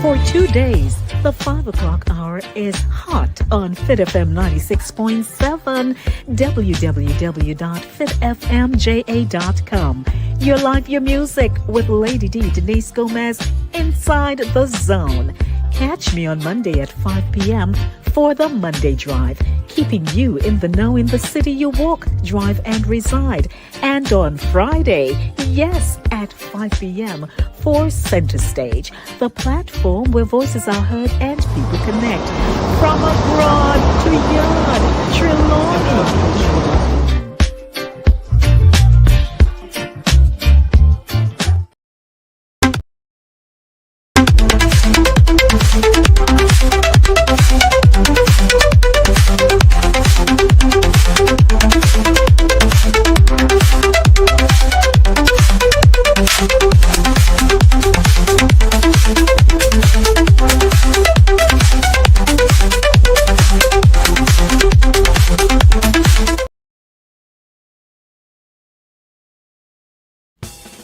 For 2 days, the 5 o'clock hour is hot on Fit FM 96.7, www.fitfmja.com. Your life, your music with Lady D, Denise Gomez, Inside the Zone. Catch me on Monday at 5 p.m. for the Monday Drive, keeping you in the know in the city you walk, drive, and reside. And on Friday, yes, at 5 p.m. for Center Stage, the platform where voices are heard and people connect. From abroad to yard, Trelawney.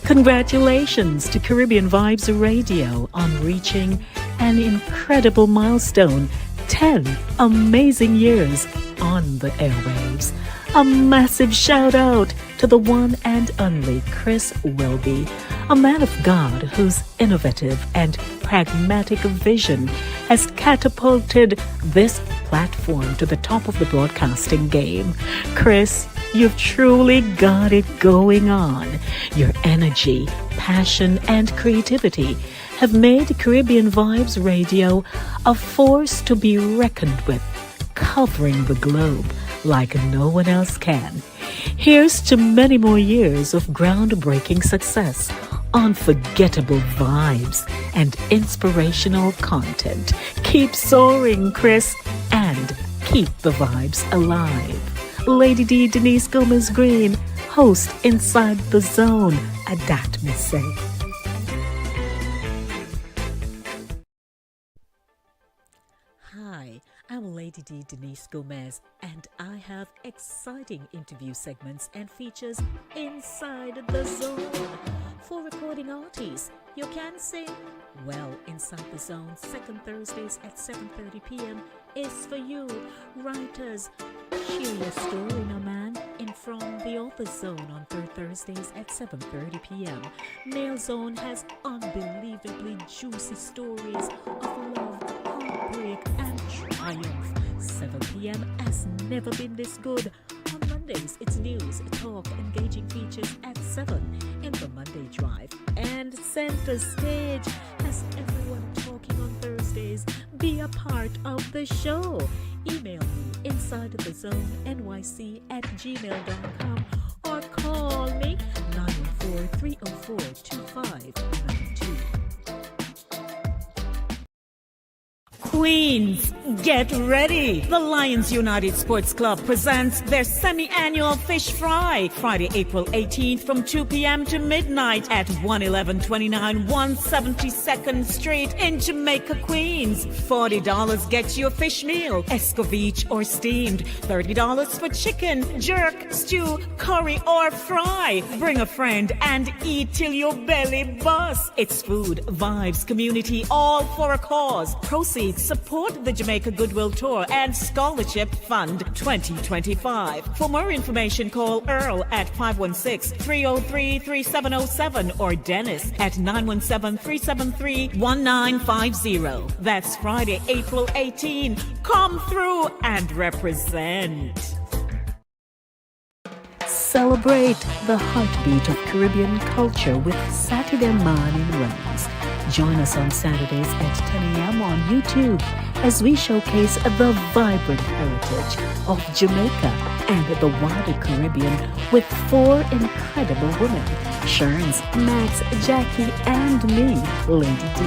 Congratulations to Caribbean Vibes Radio on reaching an incredible milestone, 10 amazing years on the airwaves. A massive shout out to the one and only Chris Welby, a man of God whose innovative and pragmatic vision has catapulted this platform to the top of the broadcasting game. Chris, you've truly got it going on. Your energy, passion, and creativity have made Caribbean Vibes Radio a force to be reckoned with, covering the globe like no one else can. Here's to many more years of groundbreaking success, unforgettable vibes, and inspirational content. Keep soaring, Chris, and keep the vibes alive. Lady D, Denise Gomez Green, host Inside the Zone, Adat me say. Hi, I'm Lady D, Denise Gomez, and I have exciting interview segments and features Inside the Zone. For recording artists, you can sing? Well, Inside the Zone, second Thursdays at 7:30 p.m. is for you. Writers, share your story, no man, in From the Author Zone on third Thursdays at 7:30 p.m. Male Zone has unbelievably juicy stories of love, heartbreak, and triumph. 7 p.m. has never been this good. On Mondays, it's news, talk, engaging features at 7 in the Monday Drive. And Center Stage has everyone talking on Thursdays. Be a part of the show. Email me insidethezone@gmail.com or call me 914-304-2592. Queens, get ready! The Lions United Sports Club presents their semi-annual Fish Fry, Friday, April 18th from 2 p.m. to midnight at 11129 172nd Street in Jamaica, Queens. $40 gets you a fish meal, escovitch or steamed. $30 for chicken, jerk, stew, curry or fry. Bring a friend and eat till your belly busts. It's food, vibes, community, all for a cause. Proceeds support the Jamaica Goodwill Tour and Scholarship Fund 2025. For more information, call Earl at 516-303-3707 or Dennis at 917-373-1950. That's Friday, April 18. Come through and represent. Celebrate the heartbeat of Caribbean culture with Satideh Mawnin Runnings. Join us on Saturdays at 10 a.m. on YouTube as we showcase the vibrant heritage of Jamaica and the wider Caribbean with 4 incredible women, Sherns, Max, Jacqui, and me, Lady D.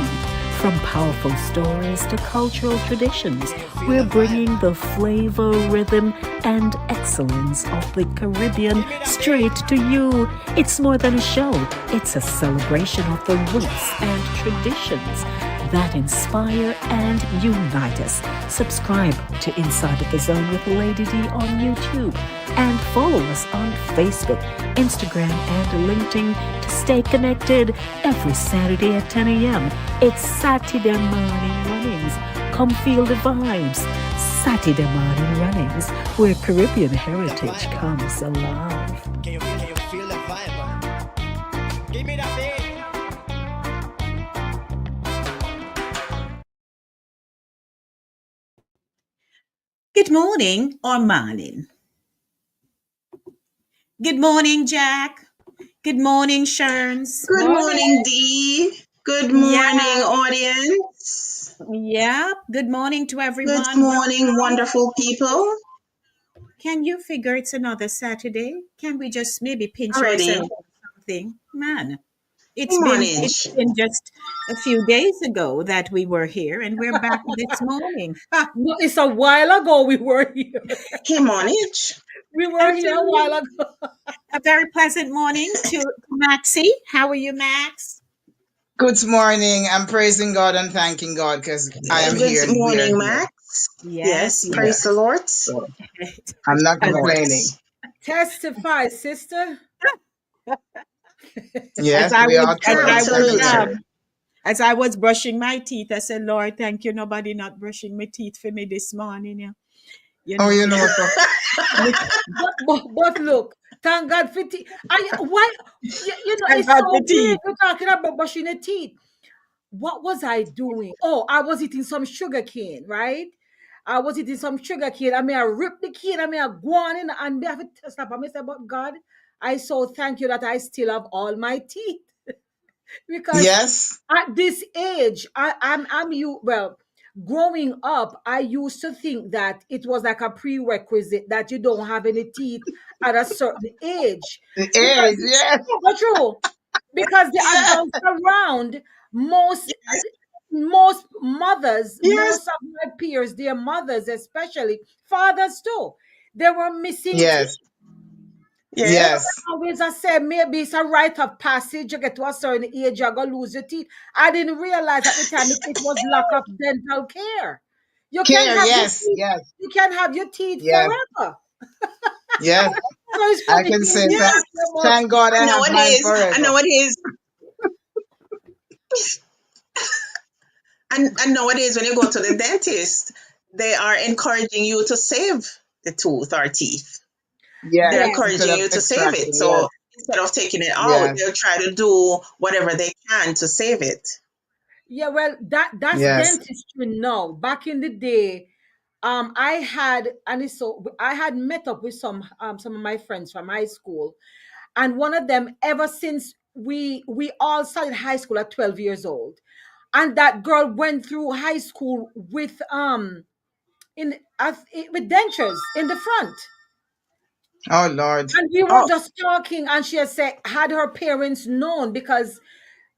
From powerful stories to cultural traditions, we're bringing the flavor, rhythm, and excellence of the Caribbean straight to you. It's more than a show. It's a celebration of the roots and traditions. that inspire and unite us. Subscribe to Inside of the Zone with Lady D on YouTube and follow us on Facebook, Instagram, and LinkedIn to stay connected every Saturday at 10 a.m. It's Satideh Mawnin Runnings. Come feel the vibes. Satideh Mawnin Runnings, where Caribbean heritage comes alive. Can you feel the vibe? Give me that beat. Good morning or morning. Good morning, Jack. Good morning, Sherns. Good morning, Morning. Dee. Good Yeah, morning, audience. yeah. Good morning to Good everyone. morning, Welcome. wonderful people. Can you figure it's another Saturday? Can we just maybe pinch Already, ourselves or something? Man, we it's manage. been just a few days ago that we were here and we're back this morning. Ha! No, it's a while ago we were here. He manage. We were And here a while ago. a very pleasant morning to Maxie. How are you, Max? Good morning. I'm praising God and thanking God because I am Good here and we are morning, here. Max. Yes, Yes, Yeah. praise the yes. Lord. So I'm Praise not the As Lord. complaining. Testify, sister. as Yes, I we was are as I trying every was Absolutely. day. as I was brushing my teeth, I said, Lord, thank you, nobody not brushing my teeth for me this morning. Yeah. You Oh, know, you me, know, so me But look, thank God for teeth. Why? thank it's God for so weird teeth. you're talking about brushing the teeth. What was I doing? Oh, I was eating some sugar cane, right? I was eating some sugar cane. I mean, I ripped the cane. I mean, I go on in and me have to stop. I say, but God, I so thank you that I still have all my teeth because yes, at this age, I'm you. Well, growing up, I used to think that it was like a prerequisite that you don't have any teeth at a certain age the because age. Yes, but true because the yes, adults around most mothers, Yes, most of my peers, their mothers, especially fathers too, they were missing teeth. yes, yes, So yes, always I said maybe it's a rite of passage. You get to a certain age, you're gonna lose your teeth. I didn't realize at the time it was lack of dental care. You can care. have your Yes, teeth, yes, you can have your teeth yes, forever. yes. So it's I funny can say hearing you yes. talking about thank God I I know have it mine is. I forever. know it is. And nowadays, when you go to the dentist, they are encouraging you to save the tooth or teeth. Yes, They're Yes, instead encouraging of you to save it. extracting. Yes, So instead of taking it out, yes, they'll try to do whatever they can to save it. yeah, well, that's yes. dentistry now. Back in the day, I had and it's so I had met up with some of my friends from high school, and one of them ever since we all started high school at 12 years old, and that girl went through high school with with dentures in the front. Oh Lord. And we were Oh, just talking, and she had said, had her parents known, because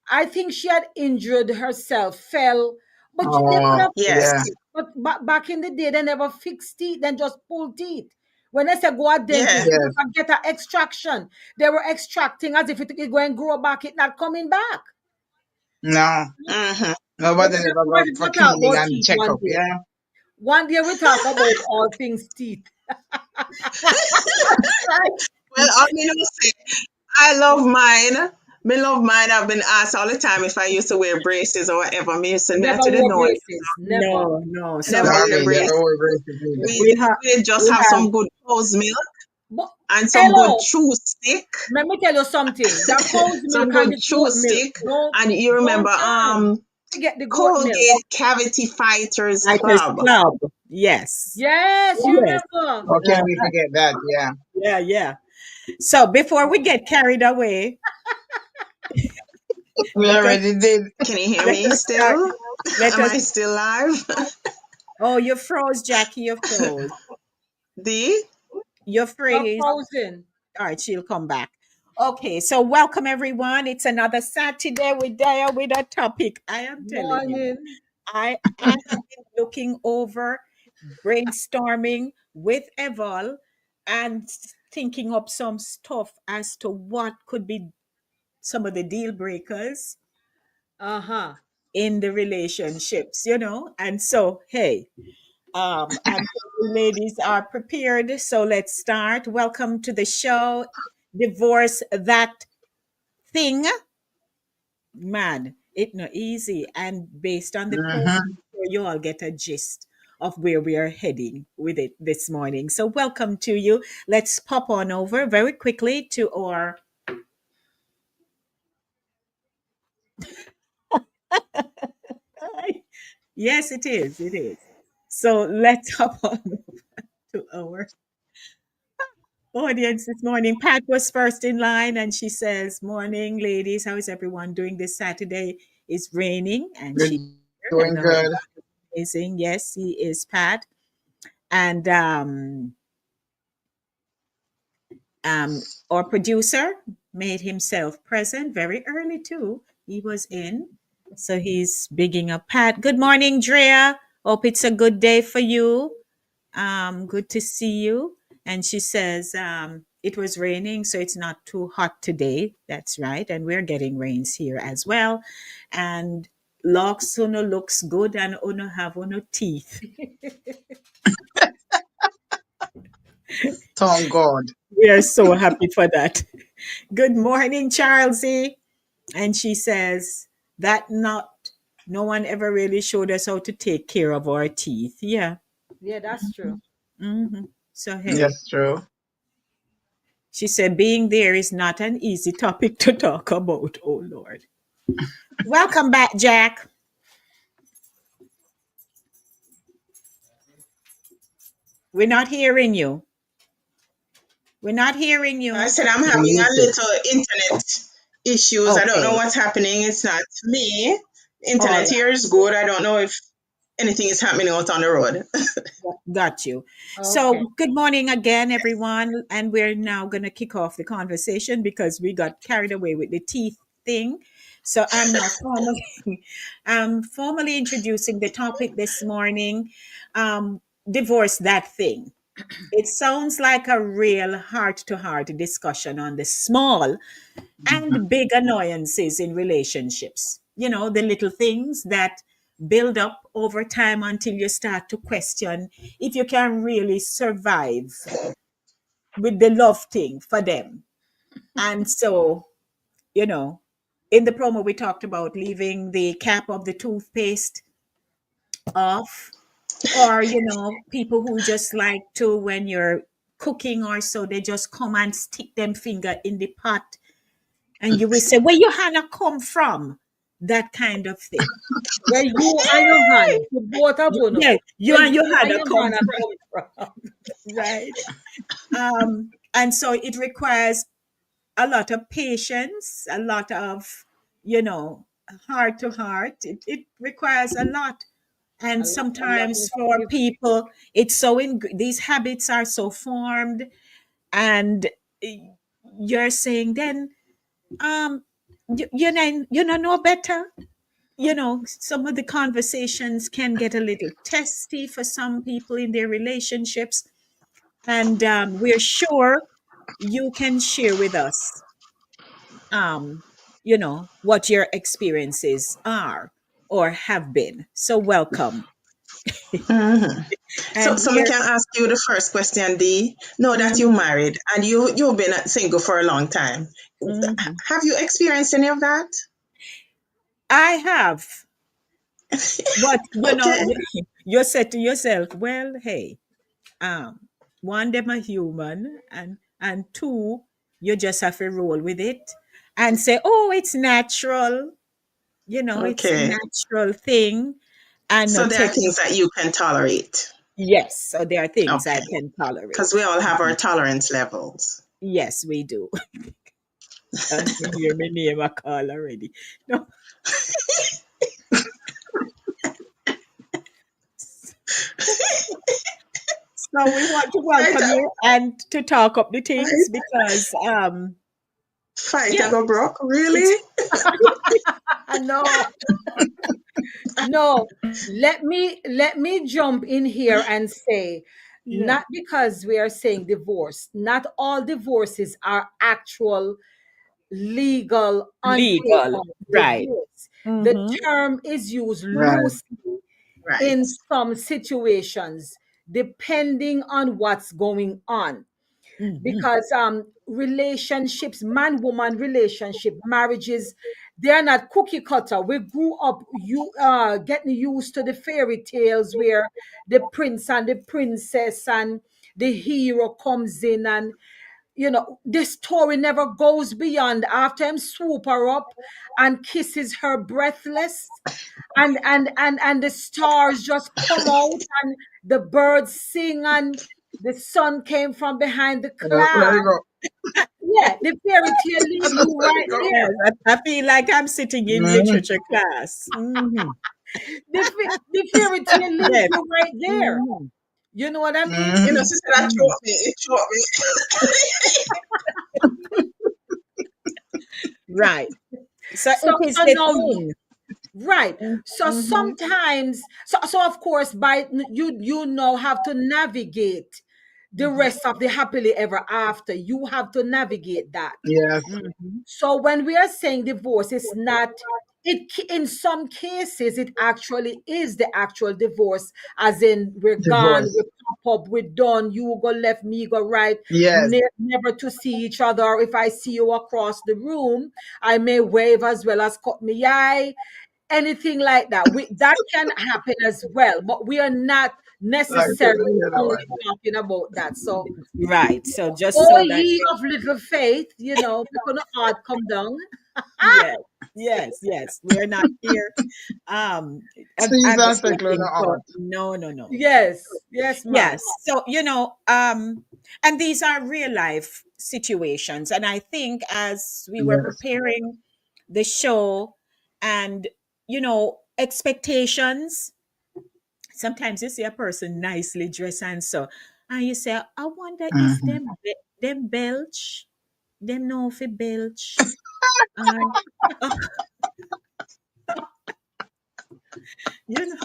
I think she had injured herself, fell, but they could Oh have yes, yeah. fixed it. But back in the day, they never fixed teeth, then just pull teeth. When they say go a yeah. dentist, you Yes. can get an extraction. They were extracting as if it is going to grow back, it not coming back. No. Mm-hmm. But Nobody never we're go for going to talk cleaning about and teeth check one up. day. Yeah. One day we talk about all things teeth. Well, I mean, I love mine. Me love mine. I've been asked all the time if I used to wear braces or whatever. Me used to me, I Never didn't wore know it. braces. Never. no, no. I never So No, wear me braces. never were braces either. We, we have we just we have have some good cow's milk But and some good hello, chew stick. let me tell you something. The cow's milk Some and good the chew goat milk. stick. Don't And you remember don't forget the goat milk. Colgate Cavity Fighters Writers Club. Club. Yes. Yes, you Yes. remember. How can we Uh-huh. forget that? Yeah. Yeah, yeah. So before we get carried away, We let us already did. Can you hear let me us start. still? Let Am us I still live? Oh, you froze, Jackie, you froze. D? You're You're freeze. frozen. All right, she'll come back. Okay, so welcome everyone. It's another Saturday. We're there with a topic. I am telling you. Morning. I have been looking over, brainstorming with Eval and thinking up some stuff as to what could be some of the deal breakers. Uh-huh. in the relationships, And so, hey, I'm sure you ladies are prepared. So let's start. Welcome to the show. Divorce that thing, man. It not easy. And based on the program, Mhm. you all get a gist of where we are heading with it this morning. So welcome to you. Let's pop on over very quickly to our yes, it is. It is. So let's hop on to our audience this morning. Pat was first in line and she says, morning, ladies. How is everyone doing this Saturday? It's raining and We're she's here and doing her good. amazing. Yes, he is Pat. And our producer made himself present very early too. He was in. So he's bigging up Pat. Good morning, Drea. Hope it's a good day for you. Good to see you. And she says, it was raining, so it's not too hot today. That's right. And we're getting rains here as well. And locks uno looks good and uno have uno teeth. Thank God. We are so happy for that. Good morning, Charlesy. And she says, that not no one ever really showed us how to take care of our teeth. Yeah. Yeah, that's true. hmm So hey. Yes, true. She said, being there is not an easy topic to talk about. Oh, Lord. Welcome back, Jack. We're not hearing you. We're not hearing I you. said I'm You're having a muted. little internet issues. I don't know Okay. what's happening. It's not me. All Internet here right. is good. I don't know if anything is happening out on the road. Got you. Okay. So, good morning again, everyone. And we're now going to kick off the conversation because we got carried away with the teeth thing. So, I'm now formally introducing the topic this morning. Divorce that thing. It sounds like a real heart to heart discussion on the small Mhm. and big annoyances in relationships. The little things that build up over time until you start to question if you can really survive with the love thing for them. And so, you know, in the promo, we talked about leaving the cap of the toothpaste off, or, people who just like to, when you're cooking or so, they just come and stick them finger in the pot and you will say, where your Hannah come from? That kind of thing. Where you and your hand, the both of you know. Yeah, you Where and your you and Hannah your come man are from, come from. right? And so it requires a lot of patience, a lot of, you know, heart to heart. It requires a lot. And A lot sometimes of for give. people, it's so these habits are so formed, and you're saying then, you know better. Some of the conversations can get a little testy for some people in their relationships. And we're sure you can share with us, what your experiences are or have been. So welcome. Mhm. So, And so I we're, can ask you the first question, D. Know that you mhm, married and you've been single for a long time. mhm. Have you experienced any of that? I have, but Okay. you said to yourself, well, hey, um one, them a human, and two, you just have to roll with it and say, oh, it's natural, it's a Okay. natural thing, and So not there are take it. things that you can tolerate. Yes, so there are things I Okay. can Because we tolerate. all have our tolerance levels. Yes, we do. And you hear me name a call already. No. So we want to Fight, welcome you and to talk up the things fight, because fight, yeah, I go broke. it's Really? No, no. Let me jump in here and say, yeah. not because we are saying divorce, not all divorces are actual legal on Legal. paper Right. divorce. The Mm-hmm. term is used Right. loosely Right. in some situations, depending on what's going on. Mm-hmm. Because relationships, man woman relationship, marriages, they're not cookie cutter. We grew up you getting used to the fairy tales where the prince and the princess and the hero comes in, and this story never goes beyond after him swoop her up and kisses her breathless, and the stars just come out and the birds sing and the sun came from behind the Let cloud. it go. Yeah, the fairy tale leave Just you let it right go. Yes, there. I feel like I'm sitting in Mhm. literature class. Mm-hmm. The fairy tale leaves Yes. you right there. Mm-hmm. You know what I mean? You know, Mhm. sister, that Mm-hmm. choked me. It choked me. Right. So So, it is so the now, thing. right. So Mm-hmm. sometimes, so of course, you now have to navigate the Mm-hmm. rest of the happily ever after. You have to navigate that. Yes. Mm-hmm. So when we are saying divorce, it's not in some cases it actually is the actual divorce, as in we're gone, we Divorce. pop up, we're done, you go left, me go right, Yes. never to see each other. If I see you across the room, I may wave as well as cut me eye, anything like that. That can happen as well, but we are not Like, tell necessarily me the only one. talking about that. So, Right. So just oh so that ye of little faith, we're gonna hard come down. yes, yes, yes. We're not here Trees and circle on the advocating for heart. no, no, no. Yes, yes, ma'am. Yes. So, and these are real life situations. And I think as we were Yes. preparing the show and, expectations, sometimes you see a person nicely dressed and so, and you say, I wonder if Mhm. them belch, them know if it belch. Uh, uh, you know,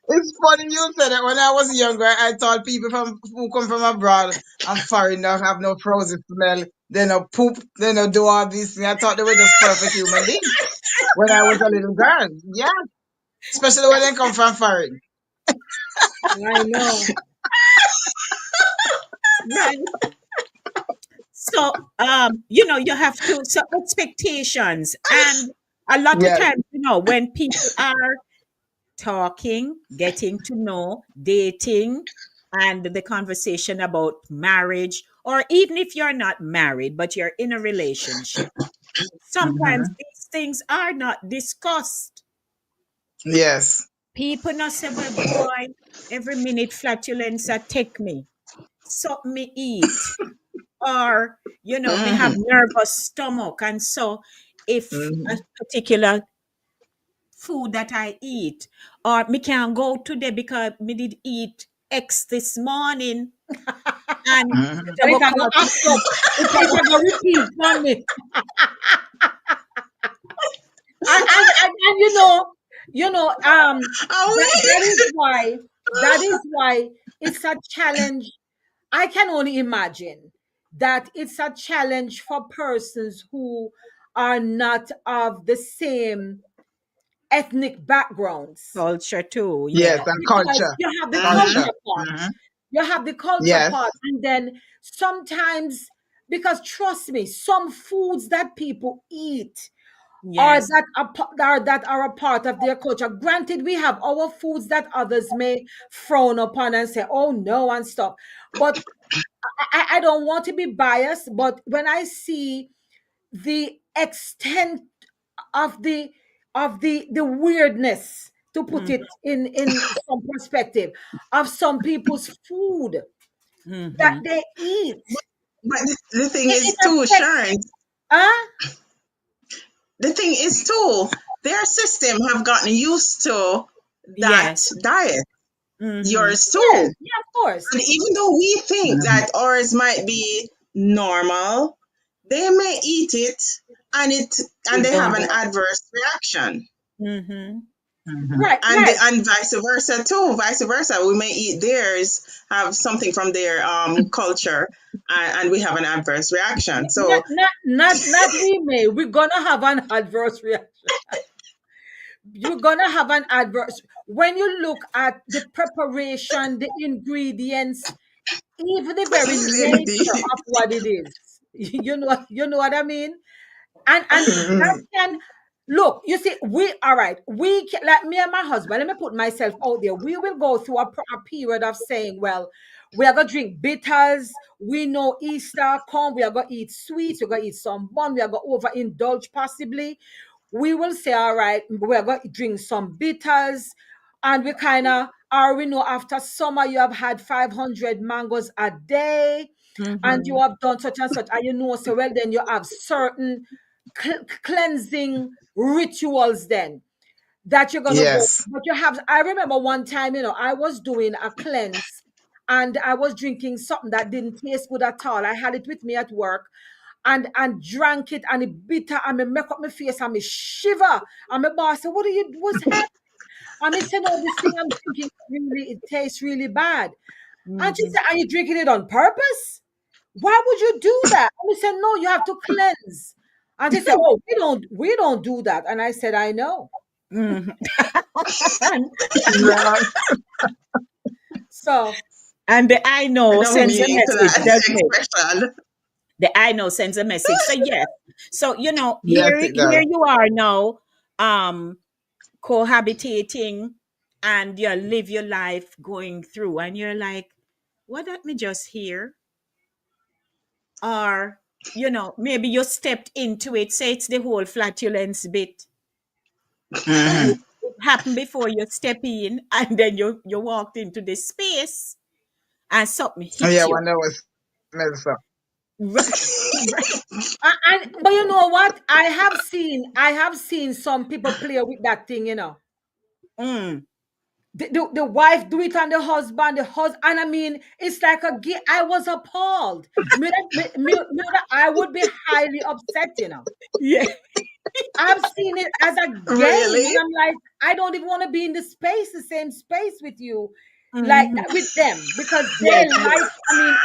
It's funny you said it. When I was younger, I thought people who come from abroad and foreign don't have no frozen smell. They no poop. They no do all these things. I thought they were just perfect human beings when I was a little girl. Yeah, especially when they come from foreign. I know. right. So, you have to, so expectations. And a lot of Yes. times, when people are talking, getting to know, dating, and the conversation about marriage, or even if you're not married, but you're in a relationship, sometimes Hmm. these things are not discussed. Yes. People not say, well, boy, every minute flatulence take me, something me eat, or me have Hmm. nervous stomach, and so if a Hmm. particular food that I eat, or me can't go today because me did eat X this morning, and Hmm. it And go it I come go out. act up. It I go repeat on me. And Oh, that is why it's a challenge. I can only imagine that it's a challenge for persons who are not of the same ethnic backgrounds, Culture too, Yes, yeah. and because culture. you have the mm-hmm. Culture. culture part. Hmm. You have the culture Yes. part, and then sometimes, because trust me, some foods that people eat Yes. are a part of their culture. Granted, we have our foods that others may frown upon and say, "Oh no," and stuff. But I don't want to be biased. But when I see the extent of the weirdness, to put it Mm-hmm. in some perspective, of some people's food that Mm-hmm. they eat, But the thing it is too, affects. Sharon. Huh? The thing is too, their system have gotten used to that Yes. diet. Mm-hmm. Yours Yes, too. yeah, of course. And even though we think Hmm. that ours might be normal, they may eat it and it and It they have don't an work. adverse reaction. Mm-hmm. Right, And right. and vice versa too. Vice versa, we may eat theirs, have something from their culture, and we have an adverse reaction. Not, So not we may. We're gonna have an adverse reaction. You're gonna have an adverse when you look at the preparation, the ingredients, even the very nature indeed, of what it is. You know what I mean? And that can look, you see, we all right, we can, like me and my husband, let me put myself out there. We will go through a period of saying, well, we are gonna drink bitters, we know Easter come, we are gonna eat sweets, we're gonna eat some bun, we are gonna overindulge possibly. We will say, all right, we're gonna drink some bitters, and we kind of are, we know after summer you have had 500 mangoes a day, and you Mm-hmm. have done such and such, and you know, so well, then you have certain cleansing rituals then that you're gonna go. Yes. But you have, I remember one time, I was doing a cleanse and I was drinking something that didn't taste good at all. I had it with me at work and drank it, and it bitter, and me make up my face and me shiver. And my boss said, what's happening? And I said, no, this thing I'm drinking really, it tastes really bad. And she Mm-hmm. said, are you drinking it on purpose? Why would you do that? And we said, no, you have to cleanse. And they said, oh, we don't do that. And I said, I know. Mm-hmm. and, Yeah. So and the I know another sends a meaning to message, that doesn't it? expression. The I know sends a message. So yes. So Yes, here it here does. you are now, um, cohabitating, and you live your life going through, and you're like, what did me just hear? Or maybe you stepped into it. Say it's the whole flatulence bit. Hmm. It happened before you step in, and then you walked into this space, and something hit Yeah, you. when that was messed up. Right, right. and but you know what? I have seen some people play with that thing. Mm, The wife do it on the husband, and I mean, it's like a I was appalled. I would be highly upset. yeah. I've seen it as a game, Really? and I'm like, I don't even want to be in the same space with you, like Mhm. that, with them, because they Yes, like. yes. I mean,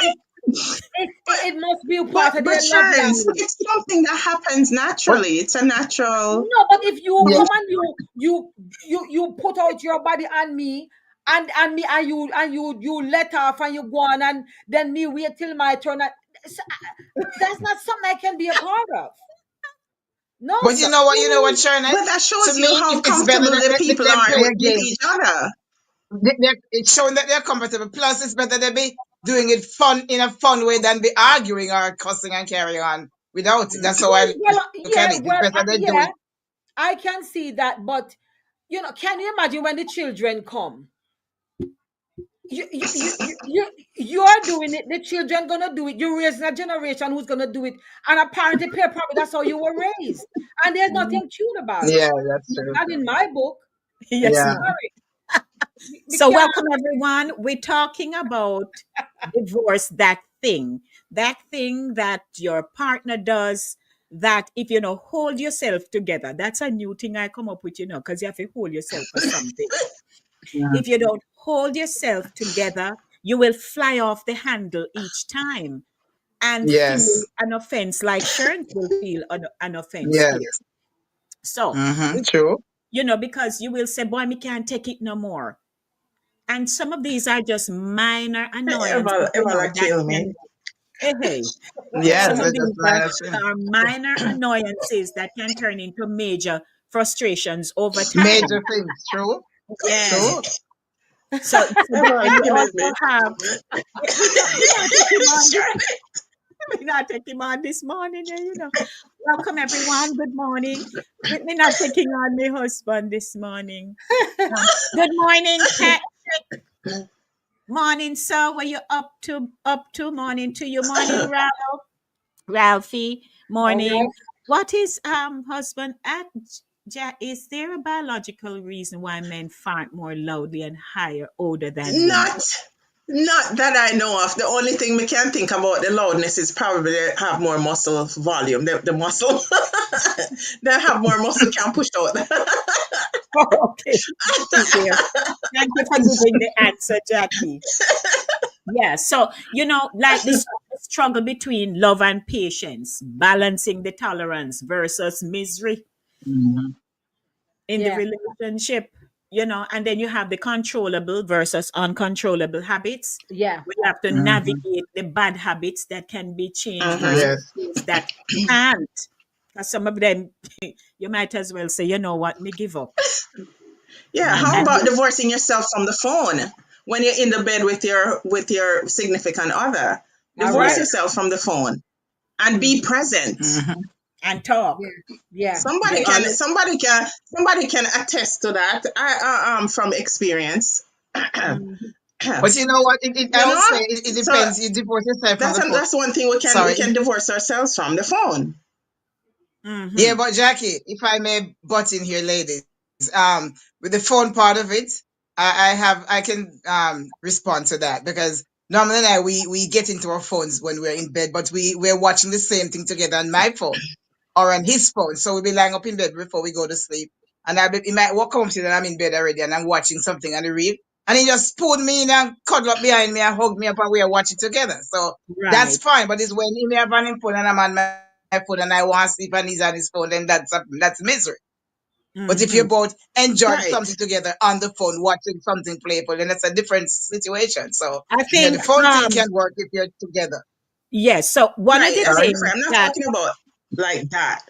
it must be But part of but their love Sharon, language. it's something that happens But naturally. It's a natural. No, but if you yeah, come and you put out your body on me, and me and you let off and you go on, and then me wait till my turn. That's not something I can be a part of. No, but sir. you know what, Sharon? But that To shows you me, how it's better comfortable that the people they are play a with game. each other. It's showing that they're comfortable. Plus, it's better they be doing it fun in a fun way than be arguing or cussing and carrying on without it. That's how I look at Yeah, it. It's better they do yeah, it. I can see that, but can you imagine when the children come? You're doing it. The children gonna do it. You're raising a generation who's gonna do it, and apparently, probably that's how you were raised, and there's Mhm. nothing cute about it. Yeah, that's true. Not in my book. Yes, Yeah. ma'am. Sorry, we So, can't. welcome everyone. We're talking about divorce, that thing that your partner does. That if hold yourself together, that's a new thing I come up with, because you have to hold yourself for something. Mhm. If you don't hold yourself together, you will fly off the handle each time and feel Yes. an offense, like Sharon will feel an offense here. Yes. So, Mm-hmm. True. because you will say, boy, me can't take it no more. And some of these are just minor annoyances, Ever that kill me. can, hey, Yes, some of that's these just minor thing. are minor annoyances that can turn into major frustrations over Major time. things. True. Yes. True. So Ever then you killing me. also have, we not take him on this, we not take him on this morning, Welcome everyone. Good morning. We not taking on my husband this morning. Good morning, Patrick. Morning, sir. What you up to? Morning to you. Morning, Ralphie. All Morning. right. What is husband at? Is there a biological reason why men fart more loudly and higher older than women? Not not that I know of. The only thing we can think about the loudness is probably they have more muscle volume. The muscle they have more muscle can push out. Okay. Dear. Thank you for giving the answer, Jackie. Yeah, so like this struggle between love and patience, balancing the tolerance versus misery Mhm. in the Yeah. relationship, and then you have the controllable versus uncontrollable habits. Yeah. We have to Mhm. navigate the bad habits that can be changed Mm-hmm. versus Yes. those that can't. Because some of them, you might as well say, you know what, me give up. Yeah. And How and about divorcing yourself from the phone when you're in the bed with your significant other? All Divorce right. yes, yourself from the phone and be Mm-hmm. present. Mhm. and talk. Yeah. Yeah. Somebody Yeah. can somebody can attest to that. From experience. Mhm. But you know what? You I would know, say it so depends. You divorce yourself from the phone. that's one thing we Sorry. can divorce ourselves from the phone. Yeah, Mhm. but Jackie, if I may butt in here, ladies, with the phone part of it, I can respond to that because normally now we get into our phones when we're in bed, but we're watching the same thing together on my phone or on his phone. So we'll be lying up in bed before we go to sleep. And he might walk home to and I'm in bed already and I'm watching something on the reel. And he just pulled me in and cuddle up behind me and hug me up and we are watching together. So that's Right. fine. But it's when he may have on his phone and I'm on my phone and I want to sleep and he's on his phone, then that's misery. But if you Mhm. both enjoy Right. something together on the phone, watching something playful, then that's a different situation. So, I the think phone thing can work if you're together. yes. So one of Right. the That's Sorry? things different. I'm not that talking about like that.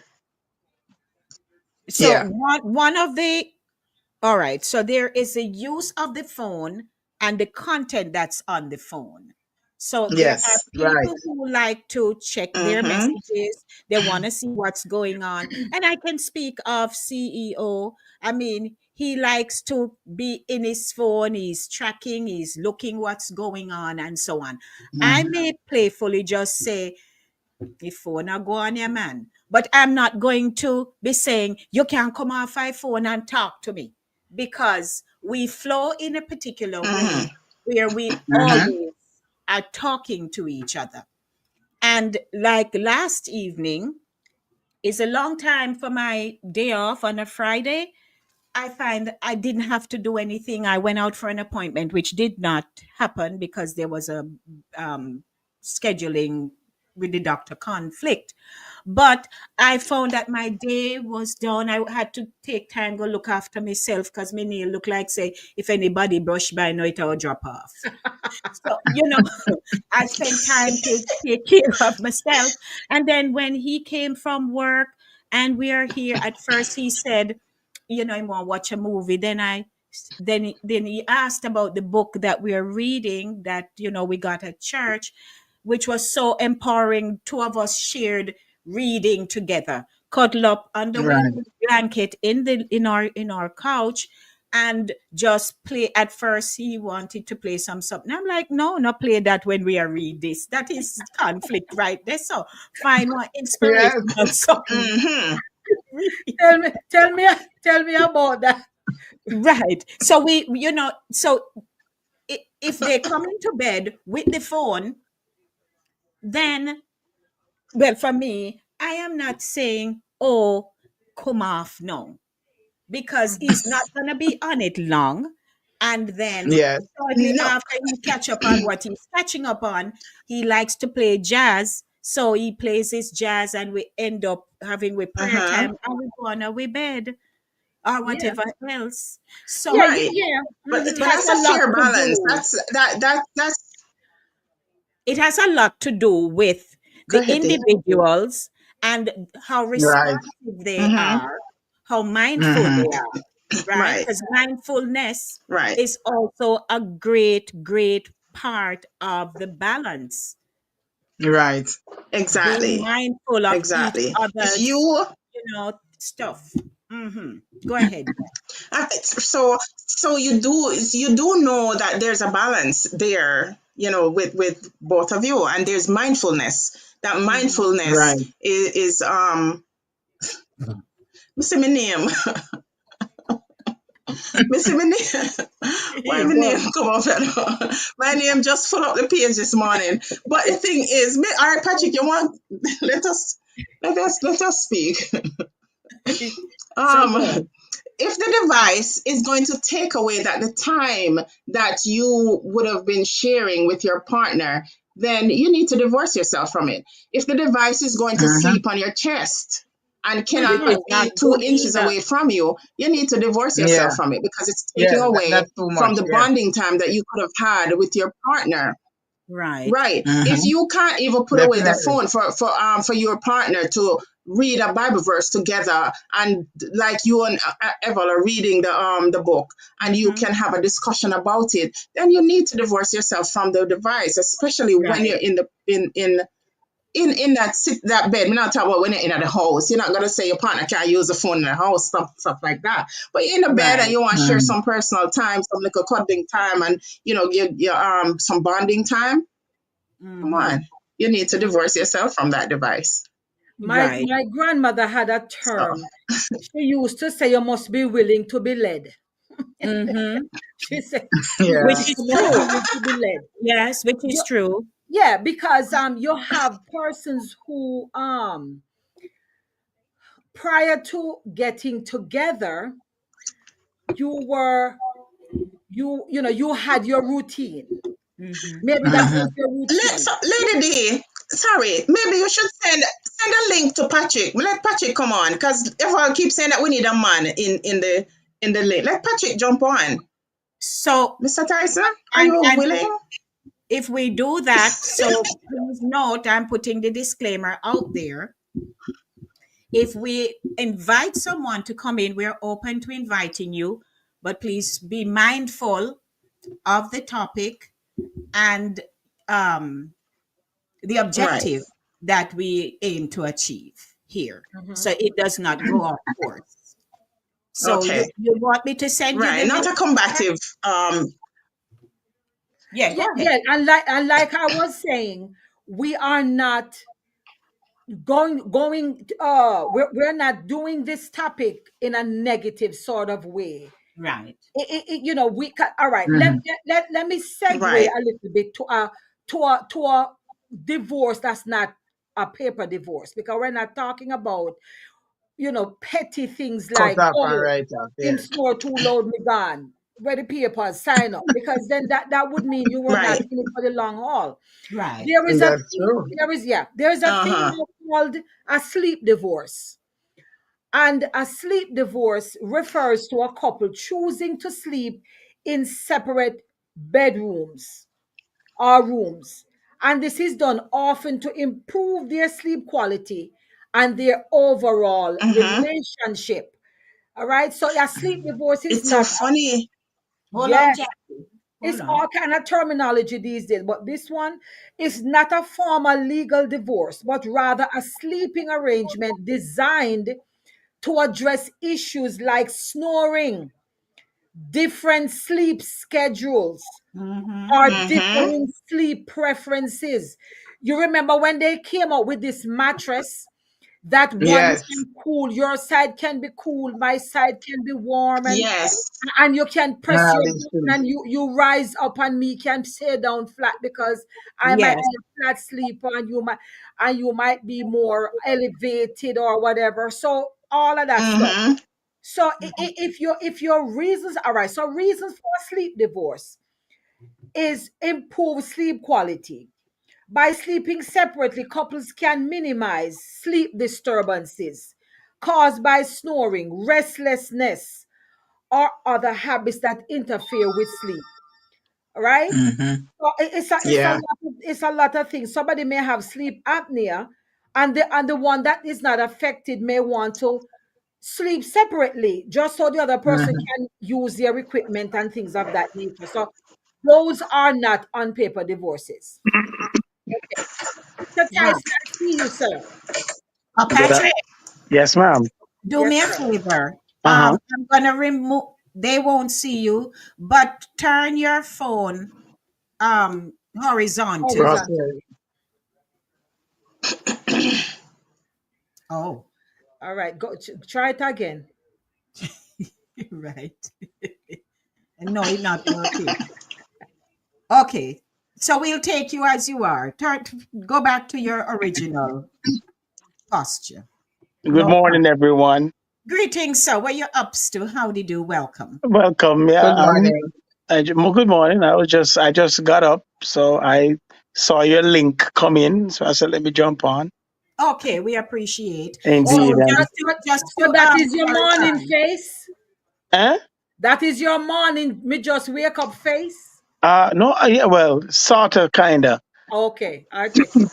so Yeah. one of the all right, so there is a use of the phone and the content that's on the phone. So there are Yes. Right. people who like to check their Mm-hmm. messages. They want to see what's going on. And I can speak of CEO. I mean, he likes to be in his phone, he's tracking, he's looking what's going on, and so on. I Mhm. may playfully just say, if phone a go on your man. But I'm not going to be saying you can't come off my phone and talk to me because we flow in a particular way Mm-hmm. where we Mhm. always are talking to each other. And like last evening is a long time for my day off on a Friday. I find I didn't have to do anything. I went out for an appointment, which did not happen because there was a um, scheduling with the doctor conflict. But I found that my day was done. I had to take time go look after myself because my nail look like say if anybody brush by now it will drop off. So, I spent time to take care of myself. And then when he came from work and we are here, at first he said, I want to watch a movie. Then he asked about the book that we are reading that, we got at church, which was so empowering. Two of us shared reading together, cuddle up underneath Right. the blanket in our couch and just play. At first he wanted to play something. I'm like, no, not play that when we are read this. That is conflict right there. So find one Yes. inspirational something. Mm-hmm. Tell me about that. Right. So if they come into bed with the phone, then, well, for me, I am not saying, oh, come off, no, because he's not going to be on it long. And then Yes. shortly No. after he catch up on what he's catching up on, he likes to play jazz. So he plays his jazz and we end up having with prayer Uh-huh. time and we go on our bed or Yeah. whatever else. Yeah. So Right. Yeah. it But has that's a a lot fair to balance. do. That's It has a lot to do with go the ahead, Dee. individuals and how Right. responsive they Mm-hmm. are, how mindful Mhm. they are, right? Right. Because mindfulness Right. is also a great, great part of the balance. Right. Being Exactly. mindful of each Exactly. other's, You stuff. Go ahead. so you do know that there's a balance there, with both of you, and there's mindfulness. That Mhm. mindfulness Right. is Missy my name. Missy my name. Why my Go. name come up? My name just full up the page this morning. But the thing is, all right, Patrick, you want let us speak. So Um, go. if the device is going to take away the time that you would have been sharing with your partner, then you need to divorce yourself from it. If the device is going to Mm-hmm. sleep on your chest and which cannot is be not 2 inches good away from you, you need to divorce Yeah. yourself from it because it's Yeah. taking away That's too from much. the Yeah. bonding time that you could have had with your partner. right. Right. If Mm-hmm. you can't even put away the Definitely. phone for your partner to read a Bible verse together, and like you and Eval are reading the book, and you Mm-hmm. can have a discussion about it, then you need to divorce yourself from the device, especially when Right. you're in that bed. We're not talking about when you're in the house. You're not gonna say your partner can't use the phone in the house, stuff like that. But you're in the bed and Right. you want to share Mm-hmm. some personal time, some little cuddling time, and your some bonding time. Come Mm-hmm. on. You need to divorce yourself from that device. Right. My grandmother had a So, term. She used to say, "You must be willing to be led." Mm-hmm. She said, Which Yeah. "You is must be true. willing to be led." Yes, which is You, true. yeah, because you have persons who prior to getting together, you were you had your routine. Mm-hmm. Maybe that Mm-hmm. was your routine. Lady D, sorry, maybe you should send a link to Patrick. Let Patrick come on, because everyone keeps saying that we need a man in the link. Let Patrick jump on. So, Mr. Tyson, are and you and willing? if we do that, so please note, I'm putting the disclaimer out there. If we invite someone to come in, we're open to inviting you, but please be mindful of the topic and um, the Right. objective that we aim to achieve here. Mhm. So it does not go off course. So Okay. you want me to send you the Right. Not link? a combative. Yeah, Yeah, go ahead. yeah, and like I was saying, we are not we're not doing this topic in a negative sort of way. Right. All right, Mm-hmm. let me segue Right. a little bit to a divorce that's not a paper divorce, because we're not talking about petty things Cut like, off and oh, right off. him Yeah. snore too loud, me gone, where the papers sign up, because then that would mean you were not Right. in it for the long haul. Right. There is a That's thing, true. there's a thing Uh-huh. now called a sleep divorce. And a sleep divorce refers to a couple choosing to sleep in separate bedrooms or rooms. And this is done often to improve their sleep quality and their overall Mm-hmm. relationship. All right. So a sleep divorce is It's so not, funny. Hold on, yes, Jackie. Hold it's on. all kind of terminology these days, but this one is not a formal legal divorce, but rather a sleeping arrangement designed to address issues like snoring, different sleep schedules, Mm-hmm. or Mm-hmm. differing sleep preferences. You remember when they came out with this mattress that one Yes. can cool, your side can be cool, my side can be warm, Yes. and you can press Ah, your these button things. and you rise up and me can stay down flat, because I might Yes. be a flat sleeper and you might be more elevated or whatever. So all of that stuff. Mm-hmm. So if your reasons, all right, so reasons for a sleep divorce is improved sleep quality. By sleeping separately, couples can minimize sleep disturbances caused by snoring, restlessness, or other habits that interfere with sleep. All right? Mm-hmm. So Yeah. it's a lot of things. Somebody may have sleep apnea, and the one that is not affected may want to sleep separately, just so the other person Mm-hmm. can use their equipment and things of that nature. So those are not on paper divorces. Okay. So Right. Tyson, I see you, sir. Good. Patrick, Yes, ma'am. do Yes, me a sir. favor. Uh huh. I'm gonna remove. They won't see you, but turn your phone horizontally. Okay. Horizontally. Oh, All right. Go try it again. right. No, it's not working. Okay. So we'll take you as you are. Go back to your original posture. Good No morning, problem. everyone. Greetings, sir. What you ups to? How did you welcome? Welcome. Yeah. Good morning. Good morning. I just got up, so I saw your link come in, so I said, let me jump on. Okay, we appreciate. So Indeed. Oh, And so that is your morning clarify. face? eh? That is your morning, me just wake up face? No. Yeah. Well, sorta, kinda. Okay, I'll take it.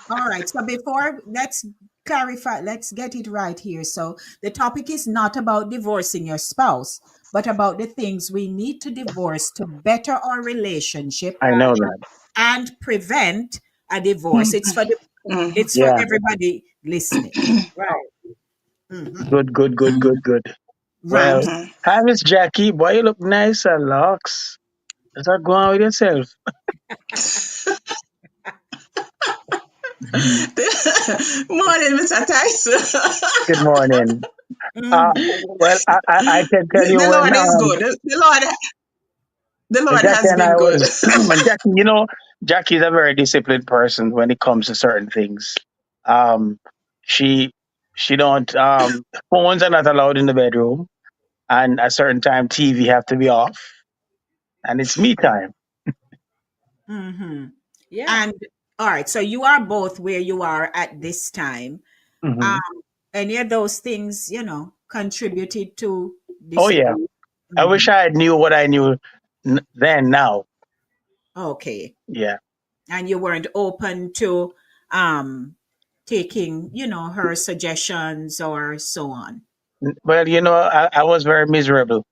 All right. So before let's clarify, let's get it right here. So the topic is not about divorcing your spouse, but about the things we need to divorce to better our relationship I know that. and prevent a divorce. Mhm. It's for Yeah. everybody listening. Right. Mhm. Good. Good. Good. Good. Good. Well, Right. Mhm. hi, Miss Jackie. Boy, you look nice and locks. What's that going on with yourself? Morning, Mr. Tyson. Good morning. Mhm. Well, I can tell you The when Lord is good. The Lord Jackie has and been I good. was, and Jackie, Jackie is a very disciplined person when it comes to certain things. Um, she she don't phones are not allowed in the bedroom, and at certain time TV have to be off, and it's me time. Mhm. Yeah. And all right, so you are both where you are at this time. Hmm. Um, any of those things, contributed to Oh yeah, discipline? I wish Mhm. I knew what I knew then. Now, Okay. yeah. And you weren't open to um taking, her suggestions or so on. Well, I was very miserable,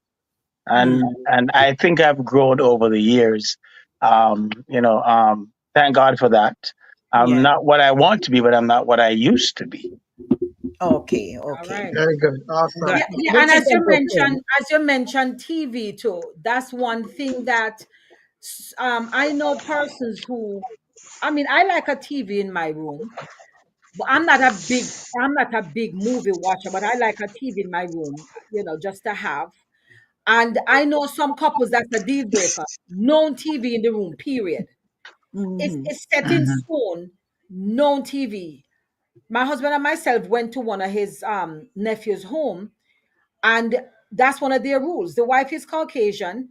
Mm. and I think I've grown over the years. Thank God for that. I'm Yeah. not what I want to be, but I'm not what I used to be. Okay. All Okay. right. Very good. That Awesome. Yeah, yeah, and which is a good thing. as you mentioned TV too, that's one thing that I know persons who, I mean, I like a TV in my room, but I'm not a big movie watcher, but I like a TV in my room, just to have. And I know some couples that's a deal breaker. No TV in the room, period. Hmm. It's set in Mhm. stone, no TV. My husband and myself went to one of his nephew's home, and that's one of their rules. The wife is Caucasian,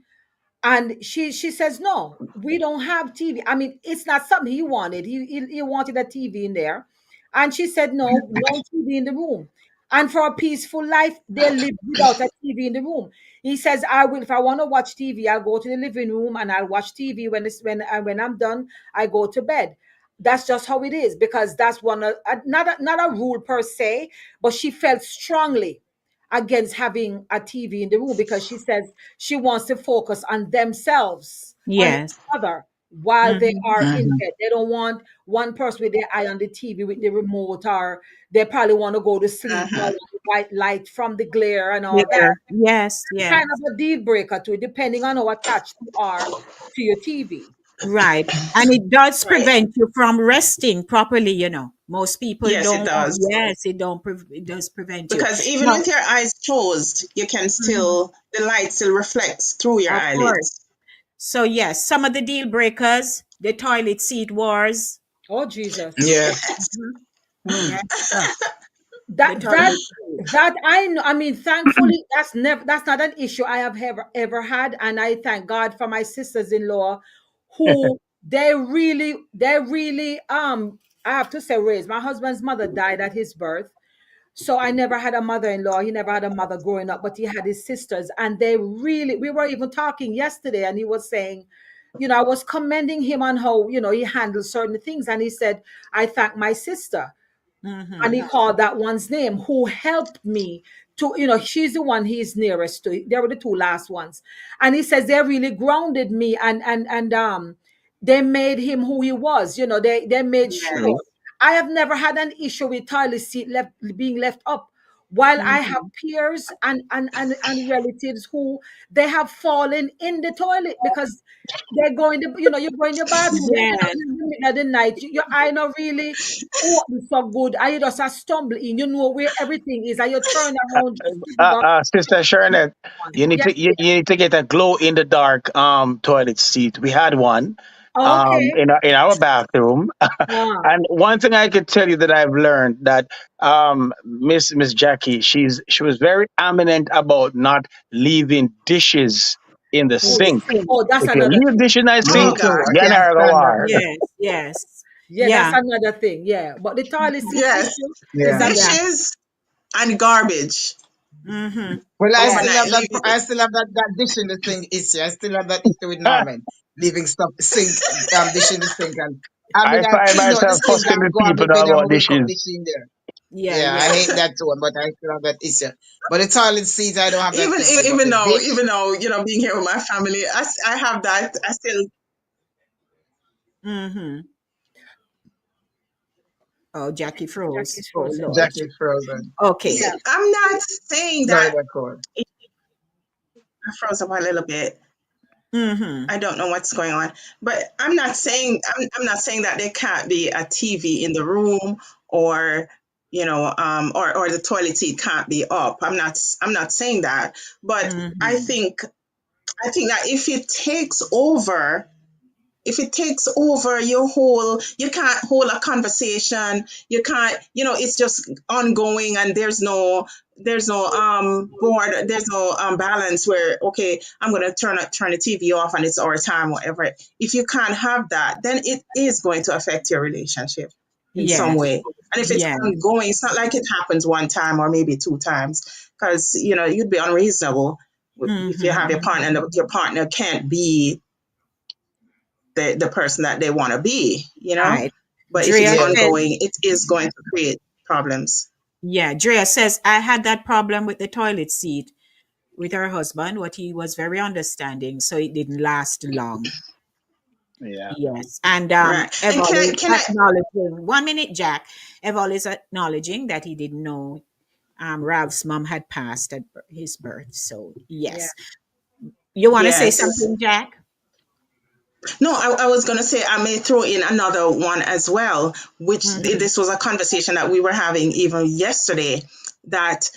and she says no, we don't have TV. I mean, it's not something he wanted. He wanted a TV in there, and she said no, no TV in the room. And for a peaceful life, they live without a TV in the room. He says, I will, if I want to watch TV, I'll go to the living room and I'll watch TV. When I'm done, I go to bed. That's just how it is, because that's not a rule per se, but she felt strongly against having a TV in the room, because she says she wants to focus on themselves, on each Yes. other while they Hmm. are in Mhm. bed. They don't want one person with their eye on the TV with the remote, or they probably want to go to sleep. They Mhm. want the white light from the glare and all that. There. Yes. Kind Yes. of a deal breaker to it, depending on how attached you are to your TV. Right. And it does Right. prevent you from resting properly. Most people Yes, it don't want, does. yes, it does prevent you. Because even Now, with your eyes closed, you can mhm, still, the light still reflects through your of course. eyelids. So yes, some of the deal breakers, the toilet seat wars. Oh Jesus. Yeah. Mhm. Hmm. Yes, sir. The that that toilet seat. that I know. I mean, thankfully, that's not an issue I have ever had, and I thank God for my sisters-in-law, who they really I have to say raised. My husband's mother died at his birth, so I never had a mother-in-law. He never had a mother growing up, but he had his sisters, and they really. We were even talking yesterday, and he was saying, I was commending him on how he handled certain things, and he said, "I thank my sister." And Hmm. he called that one's name, who helped me to, she's the one he's nearest to. They were the two last ones. And he says they really grounded me, and they made him who he was. They made Yes. sure. I have never had an issue with toilet seat being left up. While I have Hmm. peers and relatives who they have fallen in the toilet because they're going to, you're going to the bathroom, you're Yes. in the middle of the night, your eye not really open so good, and you just a stumble in, you know where everything is, and you turn around just to give up Sister Shernet, one. you need Yes, to you need to get a glow in the dark toilet seat. We had one, Okay. in our bathroom. Ah, And one thing I could tell you that I've learned that Miss Jackie, she was very eminent about not leaving dishes in the in the sink. sink. Oh, that's If you another leave thing. dishes in the Me sink, Oh too. gosh. I you're can't not stand that. war. Yes, yes. Yeah, that's Yeah. another thing. Yeah, but the toilet seat Yes. issue is Yeah. a damn. Dishes and garbage Mm-hmm. Well, Yes. overnight. Leave it. I still have that dish in the sink issue. I still have that issue with Norman leaving stuff sink dish in the sink, and I mean I I find clean out the myself sink fussing and with go and people be now bed and about wake up dishes. dish in there. Yeah, Yeah, I yeah. hate that too, but I still have that issue. But the toilet seat, I don't have that Even issue. But even the though dish, being here with my family, I have that. I still. Mm-hmm. Oh, Jackie froze. Jackie's Oh frozen. Lord. Jackie is frozen. Okay. Yeah. I'm not saying Sorry, that that call. I froze up a little bit. Mm-hmm. I don't know what's going on, but I'm not saying that there can't be a TV in the room, or or the toilet seat can't be up. I'm not saying that, but I Mm-hmm. think I think that if it takes over your whole, you can't hold a conversation, you can't, it's just ongoing, and there's no board, there's no balance where, okay, I'm going to turn the TV off and it's our time, whatever. If you can't have that, then it is going to affect your relationship in some Yes. way. And if it's Yes. ongoing, it's not like it happens one time or maybe two times, because you'd be unreasonable if you have your Mm-hmm. partner and your partner can't be the person that they want to be. Right. But if it's Drea Yeah. says, ongoing, it is going to create problems. yeah, Drea says, I had that problem with the toilet seat with her husband, but he was very understanding, so it didn't last long. Yeah. Yes. And Right. And Evol is can I acknowledging, 1 minute, Jack. Evol is acknowledging that he didn't know Ralph's mom had passed at his birth. So, Yeah. yes. You want to say yes. something, Jack? No, I was going to say I may throw in another one as well, which Mm-hmm. this was a conversation that we were having even yesterday, that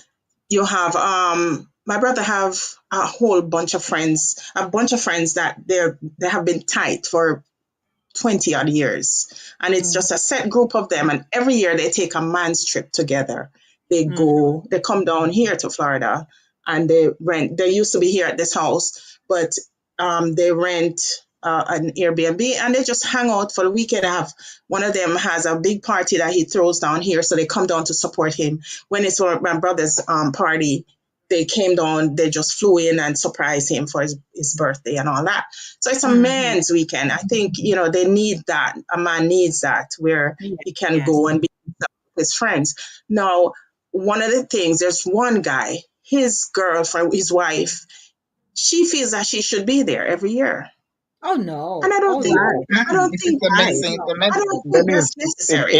you have my brother have a bunch of friends that they have been tight for 20 odd years. And it's Mm-hmm. just a set group of them. And every year they take a man's trip together. Mm-hmm. They come down here to Florida, and they used to be here at this house, but they rent an Airbnb, and they just hang out for the weekend. One of them has a big party that he throws down here. So they come down to support him. When it's my brother's party, they came down, they just flew in and surprised him for his birthday and all that. So it's a Mm-hmm. man's weekend. I think, they need that. A man needs that, where Yes. he can Yes. go and be with his friends. Now, one of the things, there's one guy, his girlfriend, his wife, she feels that she should be there every year. Oh And no. I don't Oh think, no. Mm-mm. I don't If think, it's a Right. mess thing, it's a No. mess I thing. don't Then think that's necessary.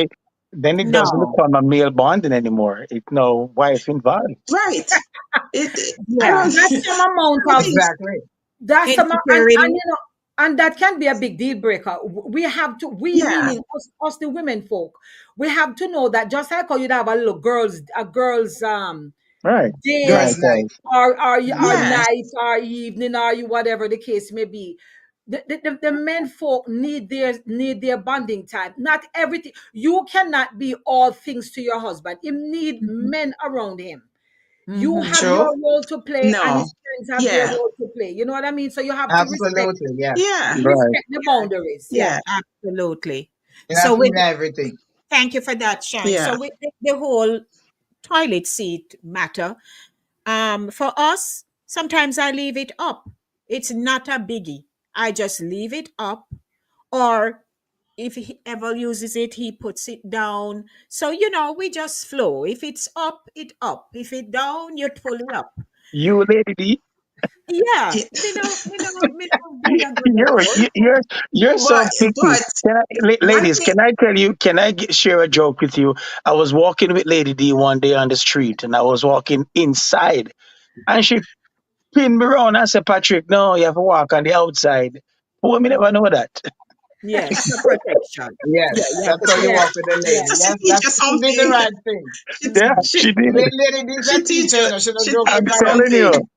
it doesn't No. become a male bonding anymore. It's no wife involved. Right. I Yeah. don't, That's some I amount don't of think, Exactly. that's some and Insecurity. and that can be a big deal breaker. We have to, we yeah, meaning us the women folk, we have to know that just like how you'd have a little girls Right. day Girls' Night night. out. or Mm-hmm. yes, night or evening or whatever the case may be. The men folk need their bonding time. Not everything. You cannot be all things to your husband. He need Mm-hmm. men around him. You Mm-hmm. have your true. role to play, and No, his friends have their yeah, role to play. You know what I mean? So you have to Absolutely. Yeah. yeah, Right. respect the boundaries. Yeah. yeah, Absolutely. You have So to with know everything. thank you for that, Sharon. yeah. So with the whole toilet seat matter, for us, sometimes I leave it up. It's not a biggie. I just leave it up, or if he ever uses it, he puts it down. So we just flow. If it's up, it up. If it down, you pull it up. You lady D, Yeah, It- me no bother go about. you're but so picky. but one Ladies, thing, can I tell you? Can I share a joke with you? I was walking with Lady D one day on the street, and I was walking inside, and she pinned me around and said, "Patrick, no, you have to walk on the outside." Women never know that. Yes, for protection. Yes. Yeah, you have That's to how you Yeah. walk with protect. the Yeah. lady. so she Yes. teach you She did the something. right thing. She Yeah, she she did. Lady is she a teach teacher, you you know. She don't she joke teach with I'm you parents. telling something. you.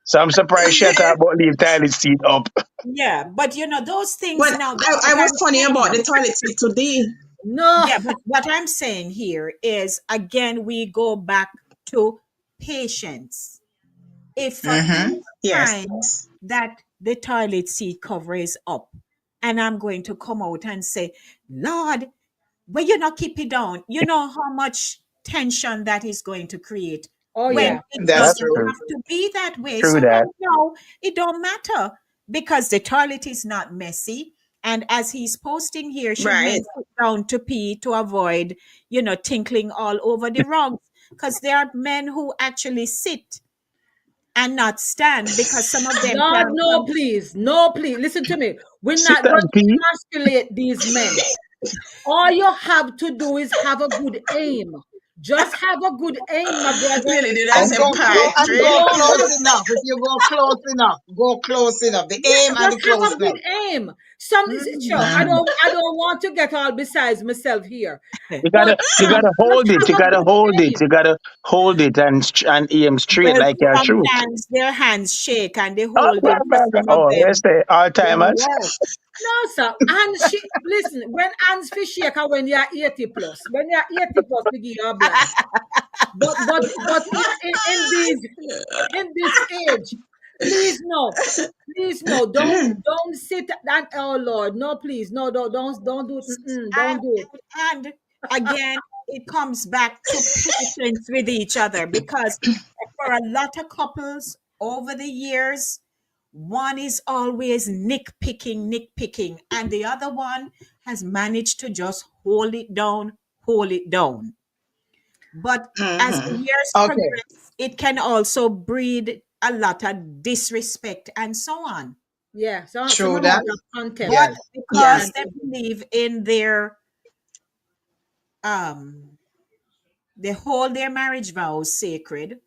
So I'm surprised she talk about leave toilet seat up. Yeah, but you know, those things But now, that's I what was I'm funny about the saying. toilet seat today. No. Yeah, but what I'm saying here is again, we go back to patience. If for Mm-hmm. any Yes. time that the toilet seat cover is up, and I'm going to come out and say, Lord, but you not keep it down. You know how much tension that is going to create Oh when Yeah, yeah. it That's that's doesn't true. true. have to be that way. True So that. right now, it don't matter because the toilet is not messy. And as he's posting here, should Right. men sit down to pee to avoid, tinkling all over the rugs? Because there are men who actually sit and not stand because some of them Lord, can no, come. please. No, please. Listen to me. We're Sit not going and to pee. emasculate these men. All you have to do is have a good aim. Just have a good aim, my brother. Really, did I And say you pie don't, And you straight? go don't close have, enough. If you go close enough. The yeah, aim and just the have a good closeness. aim. Some sure, Mm-hmm. I don't want to get all besides myself here. You But gotta, you gotta just hold it. have You a gotta good hold it. aim. You gotta hold it and aim straight Well, like your shoot. sometimes their hands shake and they Oh, hold it for some of oh, yes, them. they They don't Alzheimer's. work. No, sir. And she listen, when hands fish shake are when you're 80 plus. When you're 80 plus, we give you a blast. But in these in this age, please no. Please no. Don't sit and oh Lord. No, please. No, don't do it. and Don't do it. and again it comes back to patience with each other because for a lot of couples over the years one is always nitpicking and the other one has managed to just hold it down, but as the Mm-hmm. years Okay. progress it can also breed a lot of disrespect and so on, Yeah. Some True amount that. of contempt. but Yes. Yeah. because they believe in their um they hold their marriage vows sacred,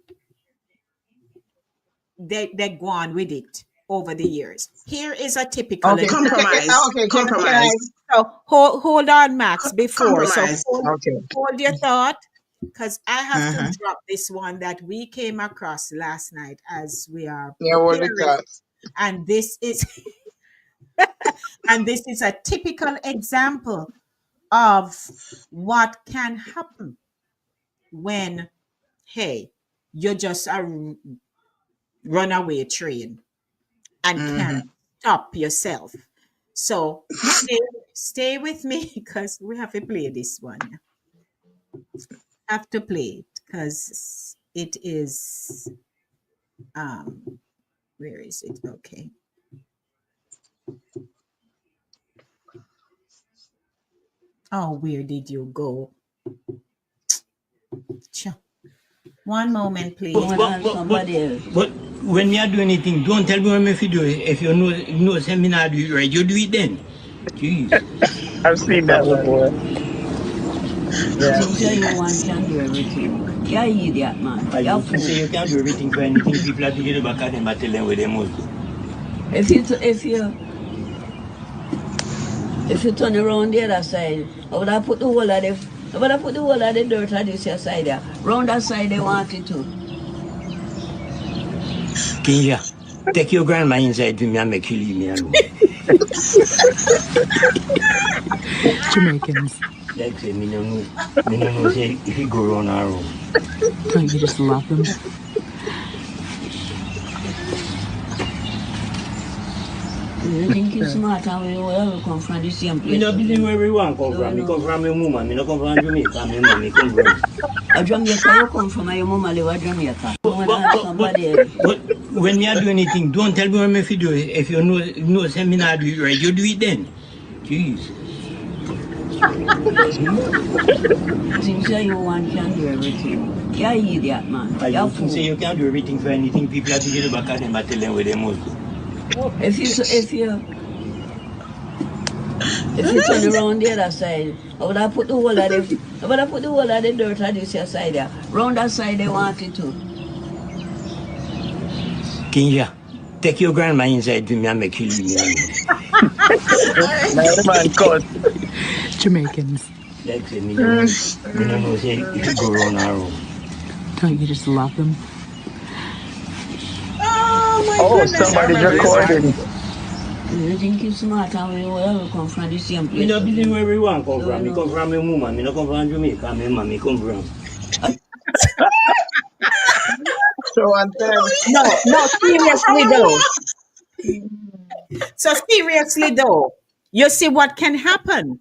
they go on with it over the years. Here is a typical Okay. example. Compromise. Okay. Can I? Compromise. So hold on, Max, before. So Compromise. Okay. hold your thought, because I have to Mm-hmm. drop this one that we came across last night as we are Yeah, hold the preparing, thought. and this is and this is a typical example of what can happen when, hey, you're just a runaway train and Mm-hmm. can't stop yourself. So stay with me because we have to play this one. Have to play it because it is where is it? Okay. Oh, where did you go? Cha. One moment, please. But when me are doing anything, don't tell me when me fi do it. If you know say me not do it right, you do it then. Jeez. I've seen that before. Yeah. Things say you one can do everything. You're an idiot, man. You're a fool. Say you can do everything for anything. People are to get the back of them and tell them where they must go. If you turn around the other side, I would have put the whole of the dirt on this side there. Round that side they want it to. Kinja, take your grandma inside with me and make you leave me alone. Jamaicans. Like say, me no know. Me no know say if you go round our room. Don't you just love them? You think you smart and we all come from the same place. Me no believe where everyone come from. Me come from your mama. Me no come from Jamaica. Me mommy come from. A Jamaica you come from and your mama live at Jamaica. But when me are do anything, don't tell me when me fi do it. If you know say me not do it right, you do it then. Jeez. Things say you one can do everything. You're an idiot, man. You're a fool. Say you can do everything for anything. People are to get the back of them and tell them where they must go. If you turn around the other side, I would have put the whole of the dirt on this side there. Round that side they want it to. Kinja, take your grandma inside with me and make you leave me alone. Now the man cut. Jamaicans. Like say, me no know say if you go round our room. Don't you just love them? my Oh, goodness. Yes, I somebody's remember this one. recording. You think you smart and we all come from the same place. Me not believe where everyone come from. Me come from my mama. Me not come from Jamaica. My mommy come from. Show and tell. No, no, I come from seriously a though. woman. So seriously though, you see what can happen.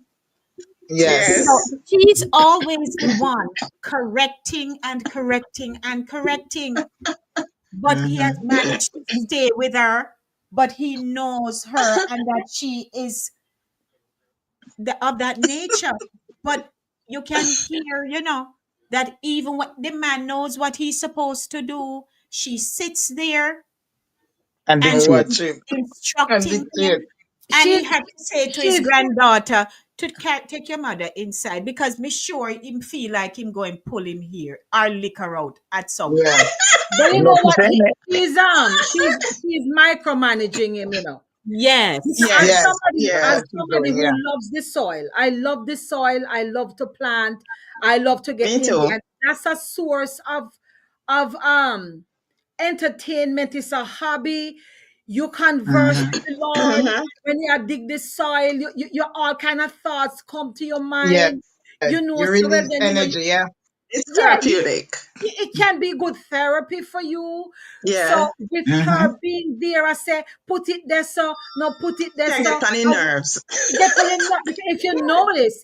Yes. So Yes. he's always the one correcting and correcting and correcting, but he has Mm-hmm. managed to stay with her. But he knows her and that she is of that nature. But you can hear, that even what the man knows what he's supposed to do, she sits there And and And dictate. watch she's him. And instructing dictate. him. And he She's had to say to his she's granddaughter to take your mother inside because me sure him feel like him going pull him here or lick her out at some Yeah. point. but you You know know what what? I'm saying? She's micromanaging him, you know. Yes. As Yes. Yes. somebody That's as what Yes. she's somebody doing. who Yeah. loves the soil, I love the soil, I love to plant, I love to get Me in there, too. and that's a source of entertainment. Is a hobby. You converse Mm-hmm. with the Lord Hmm. when you dig the soil. You all kind of thoughts come to your Yeah. mind. You know, You so well release then energy. Yeah. It's yeah, therapeutic. it can be good therapy for you. Yeah. So with Mm-hmm. her being there, I say, put it there, so no, put it there, Can get so funny nerves. get on your because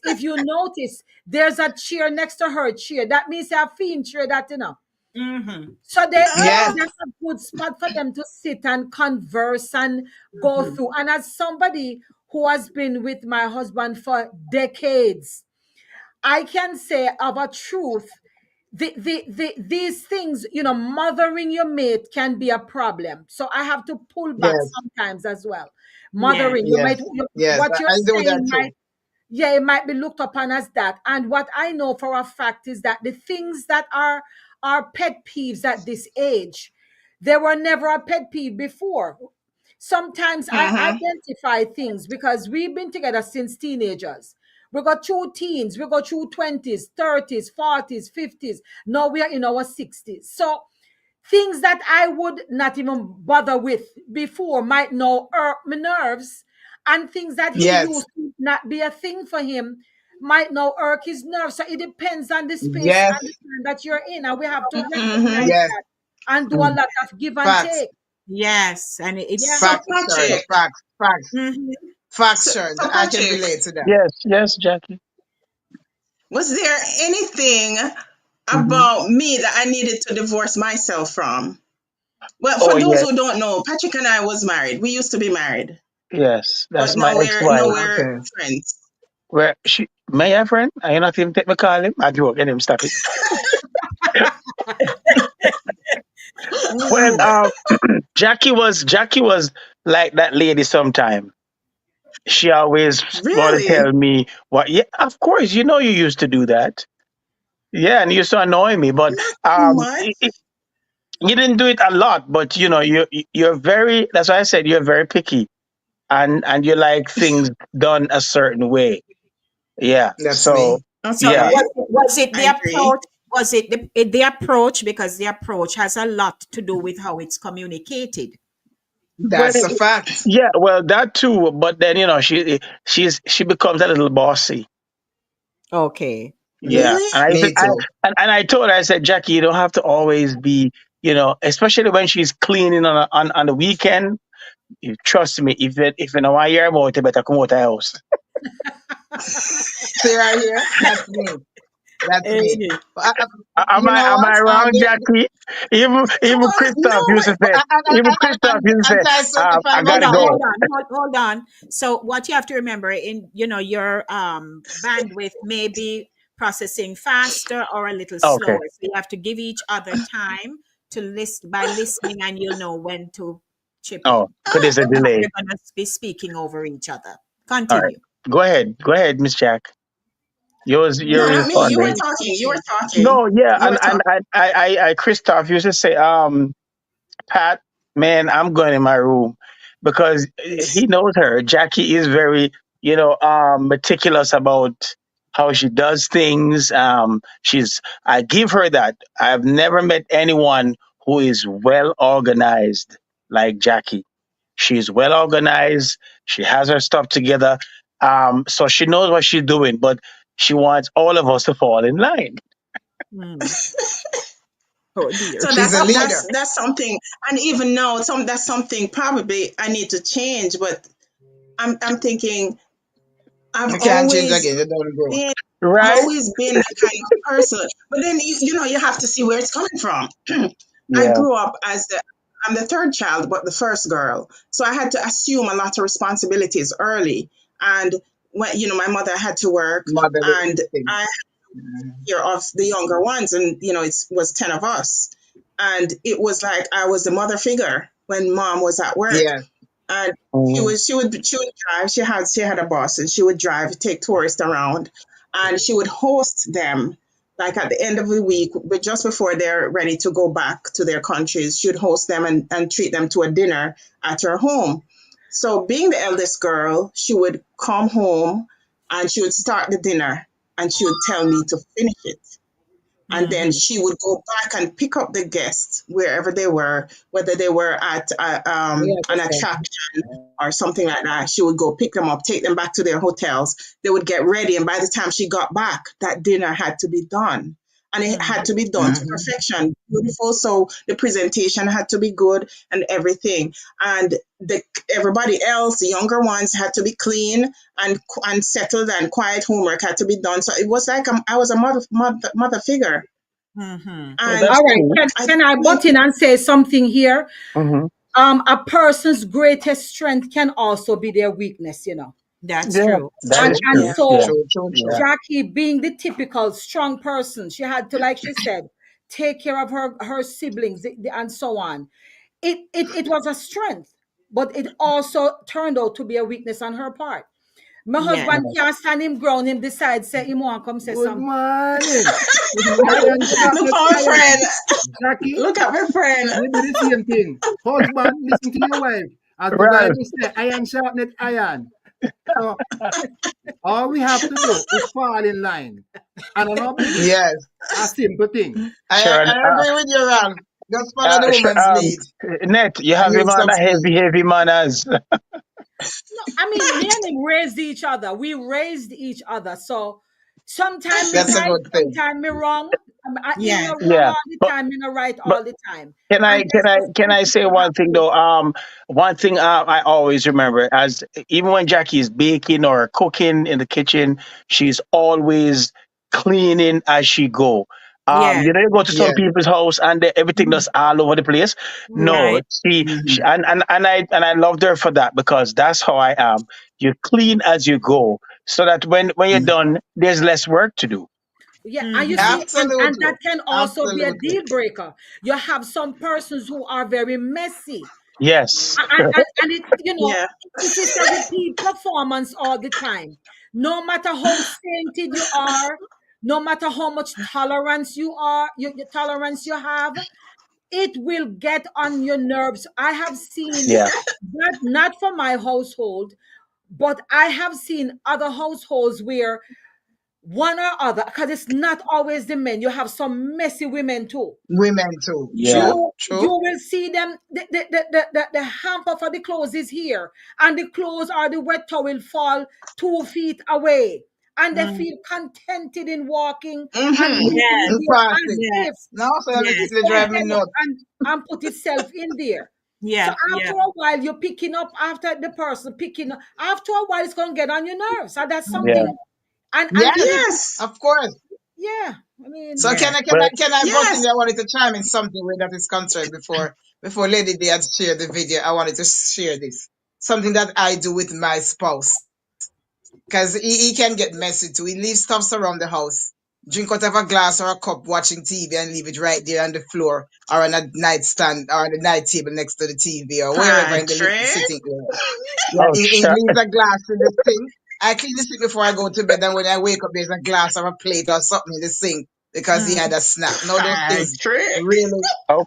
if you notice, there's a chair next to her chair. That means a fiend chair that you know. Mm-hmm. So Yes. that's a good spot for them to sit and converse and go Mm-hmm. through. And as somebody who has been with my husband for decades, I can say of a truth, these things, mothering your mate can be a problem. So I have to pull back Yes. sometimes as well. Yes. Mothering, Yes. Yes. what you're I do that saying too. might, yeah, it might be looked upon as that. And what I know for a fact is that the things that are pet peeves at this age, they were never a pet peeve before. Sometimes I Hmm. identify things because we've been together since teenagers. We got through teens, we got through 20s, 30s, 40s, 50s. Now we are in our 60s. So things that I would not even bother with before might now irk my nerves. And things that he Yes. used to not be a thing for him might now irk his nerves. So it depends on the space Yes. and the time that you're in. And we have to Hmm. recognize Yes. that and do a Mm. lot of give and Facts. take. Yes. And it's Yeah. so Facts, Shirley. so. Patrick. Facts. Facts. Mhm. Facts, So, Shirley. so I can Patrick, relate to that. Yes, yes, Jackie. was there anything Mm-hmm. about me that I needed to divorce myself from? Well, Oh for those yeah, who don't know, Patrick and I was married. We used to be married, yes. but That's my now we're Okay. friends. where she may I friend? Are you not even take me call him? I joke, and him stop it. Well, Mm. Jackie was like that lady sometime. She always want to Really? tell me what. Yeah, of course. You know you used to do that. Yeah, and you used to annoy me, but Not too much. you didn't do it a lot. But you're very. That's why I said you're very picky, and you like things done a certain way. Yeah. That's So me. So yeah. Okay, was it the I agree. approach? Was it the approach? Because the approach has a lot to do with how it's communicated. Well, That's a fact. yeah. Well, that too. But then she becomes a little bossy. Okay. Yeah, Really? and I said, Me too. and I told her, I said, Jackie, you don't have to always be, especially when she's cleaning on the weekend. You trust me, if you know why you're about, you better come out of the house. See right here? That's me. That's me. Eh, But Am you I know am what? I wrong, Jackie? Even No, Christoph used to say, even Christoph used to I'm say, trying to certify I hold gotta on, myself. hold go. on, hold on. So what you have to remember in your bandwidth may be processing faster or a little Okay. slower. So you have to give each other time to list by listening, and you'll know when to chip Oh, in. because there's a Otherwise, delay. you're gonna be speaking over each other. All right. Continue. Go ahead, Miss Jack. You're no, not me. You were responding. talking. You were talking. No, yeah, You were and talking. I Christoph used to say, Pat, man, I'm going in my room because he knows her. Jackie is very, meticulous about how she does things. I give her that. I've never met anyone who is well organized. like Jackie. She's well organized. She has her stuff together. So she knows what she's doing, but she wants all of us to fall in line. Mm. Oh dear. So She's a leader. that's something, and even now, that's something probably I need to change. But I'm thinking I've You can't change always again. You don't go. been I've Right? always been that kind of person. But then you have to see where it's coming from. I Yeah. grew up I'm the third child, but the first girl, so I had to assume a lot of responsibilities early. And when my mother had to work, Motherly and instinct. I Mhm. care of the younger ones, and it was 10 of us, and it was like I was the mother figure when mom was at work. Yes. And Mhm. she would drive. She had a boss, and she would drive, take tourists around, and she would host them, like at the end of the week, but just before they're ready to go back to their countries. She would host them and treat them to a dinner at her home. So being the eldest girl, she would come home and she would start the dinner, and she would tell me to finish it, and then Mm-hmm. she would go back and pick up the guests wherever they were, whether they were at We an understand. attraction or something like that. She would go pick them up, take them back to their hotels. They would get ready, and by the time she got back, that dinner had to be done. And it had Mm-hmm. to be done to Hmm. perfection, beautiful. So the presentation had to be good and everything. And everybody else, the younger ones, had to be clean and settled, and quiet homework had to be done. So it was like I was a mother figure. Mm-hmm. Well, And All that's right. cool. I Can I think, butt in and say something here? Hmm. A person's greatest strength can also be their weakness. That's Yeah, true. that And is True. and true. Yeah. Yeah, so True. True. yeah, True. Jackie, being the typical strong person, she had to, like she said, take care of her siblings and so on. It was a strength, but it also turned out to be a weakness on her part. My Yes. husband yeah. can't stand him ground, him decide, say him want come say Good something. morning. Good Iron morning. look sharpened at my iron. friend. Jackie, Look at my friend. we do the same thing. Husband, listen to your wife. As the Ralph, Bible says, iron sharpened iron. So all we have to do is fall in line. And I don't believe Yes. a simple thing. I Sharon, agree with you, Ralph. Just follow the woman's lead Net, you and have him you'll on a succeed. heavy, heavy manners. No, I mean, me and him raised each other. We raised each other. So sometime me That's a right, good thing. sometime me wrong. Him Yes. not wrong Yeah, all the but time, me not right but all the time. can I And can that's I just can I something say you have one thing to. though? One thing I always remember, as even when Jackie is baking or cooking in the kitchen, she's always cleaning as she go. Yes. You go to some Yes. people's house and everything Mhm. that's all over the place. No, Right. she Hmm. and I loved her for that because that's how I am. You clean as you go, so that when you're done, there's less work to do. Yeah, and you Mm-hmm. see, and Absolutely. that can also be a Absolutely. deal breaker. You have some persons who are very messy. Yes. And Yeah. if it's a repeat performance all the time, no matter how sainted you are, no matter how much tolerance you are, your tolerance you have, it will get on your nerves. I have seen Yeah. that, not for my household, but I have seen other households where one or other, because it's not always the men. You have some messy women too. Women too. Yeah. True. You True. will see them. The hamper for the clothes is here, and the clothes or the wet towel fall 2 feet away, and they Mm. feel contented in walking and Hmm. putting it Yes. And there pass as it. if Yes. Now, so Yes. literally itself drive me Yes. there nuts. and put itself in there. So Yeah. after Yeah. a while, you're picking up after the person picking up. After a while, it's gonna get on your nerves, and that's Yeah. something. Mm-hmm. And Yes. if Yes. Of course. yeah, I mean, So Yeah. Well, can I butt in Yes. there? I wanted to chime in something where that is concerned before Lady D had shared the video. I wanted to share this. Something that I do with my spouse. Because he can get messy too. He leaves stuffs around the house. Drink out of a glass or a cup watching TV and leave it right there on the floor or on a nightstand or on the night table next to the TV or wherever in the little Patrick. sitting area. Yeah, oh, he sure. leaves a glass in the sink. I clean the sink before I go to bed, and when I wake up, there's a glass or a plate or something in the sink because he had Mm. a snack. No, Patrick. really,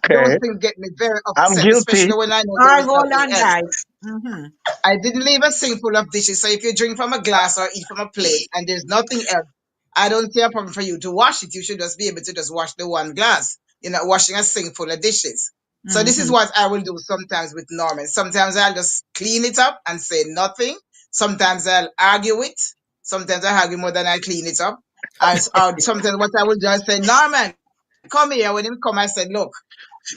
those Okay. things get me very I'm upset, guilty. especially when I know All there right, is hold nothing on, else. guys. Mm-hmm. I didn't leave a sink full of dishes, so if you drink from a glass or eat from a plate and there's nothing else, I don't see a problem for you to wash it. You should just be able to just wash the one glass. You're not washing a sink full of dishes. So this is Mm-hmm. what I will do sometimes with Norman. Sometimes I'll just clean it up and say nothing. Sometimes I'll argue it. Sometimes I argue more than I clean it up. Sometimes what I will just say, Norman, come here. When him come, I said, look,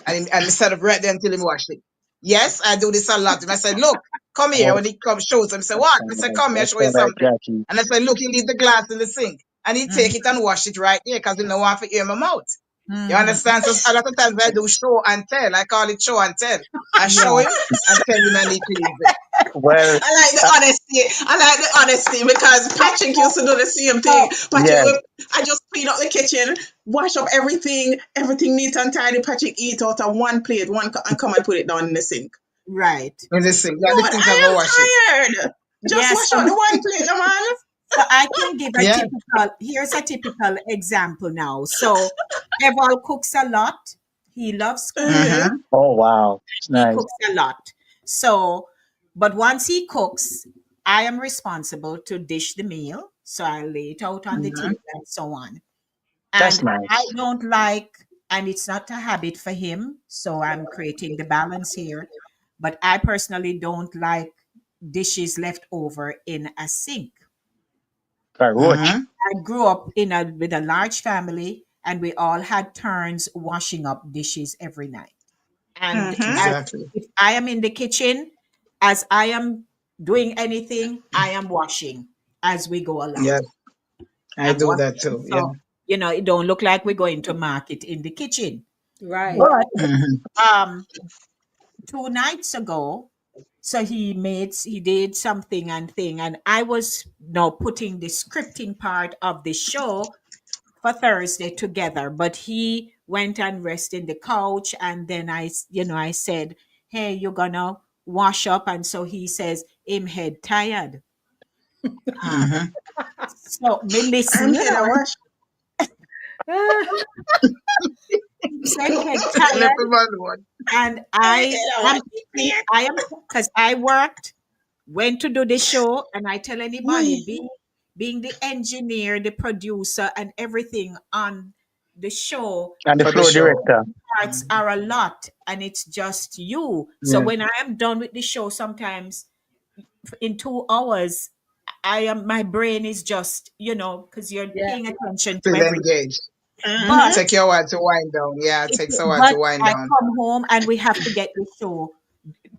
and instead of right there until him wash it. Yes, I do this a lot. And I said, look, come here. Oh, When he comes, shows him, say, that's what? kind I of say, come here, that's show you kind of like something. Jackie. And I said, look, you leave the glass in the sink. And he take it Mm-hmm. and wash it right there because he don't want to hear my mouth. You Mm-hmm. understand? So a lot of times I do show and tell. I call it show and tell. I show Yeah. him and tell him and he leave it. Well, I like the uh, honesty. I like the honesty because Patrick used to do the same thing. So, Patrick, yes, I just clean up the kitchen, wash up everything neat and tidy. Patrick eat out of one plate, and come and put it down in the sink. right. In the sink. Yeah, the God, sink I go wash it. I am tired. Just Yes. wash out the one plate, man. So I can give a Yeah. here's a typical example now. So Eval cooks a lot. He loves cooking. Mm-hmm. oh wow, it's He nice. cooks a lot. So, but once he cooks, I am responsible to dish the meal. So I lay it out on the Mm-hmm. table and so on. That's And I nice. don't like, and it's not a habit for him. So I'm creating the balance here. But I personally don't like dishes left over in a sink. Roach. Mm-hmm. I grew up with a large family, and we all had turns washing up dishes every night. And Mm-hmm. as Exactly. if I am in the kitchen, as I am doing anything, I am washing as we go along. Yes, I I'm do washing, that too. Yeah. so it don't look like we're going to market in the kitchen. Right. But Mm-hmm. um, 2 nights ago, so he did something and I was now putting the scripting part of the show for Thursday together, but he went and rested in the couch, and then I said, "Hey, you're gonna wash up," and so he says, "Him head tired." Mm-hmm. So me I'm listen, here to wash. Ah, he said head Let tired, the man one. and I'm I here to am wash the plate. I am because I worked, went to do the show, and I tell anybody, Why? being the engineer, the producer, and everything on the show, And the For the floor show. director. parts Mm-hmm. are a lot, and it's just you. So Yeah. when I am done with the show, sometimes in 2 hours, my brain is just, because you're yeah. paying attention to Still everything. engaged. But Mm-hmm. Take your while to wind down. Yeah, it it, takes a while but to wind I down. come home and we have to get the show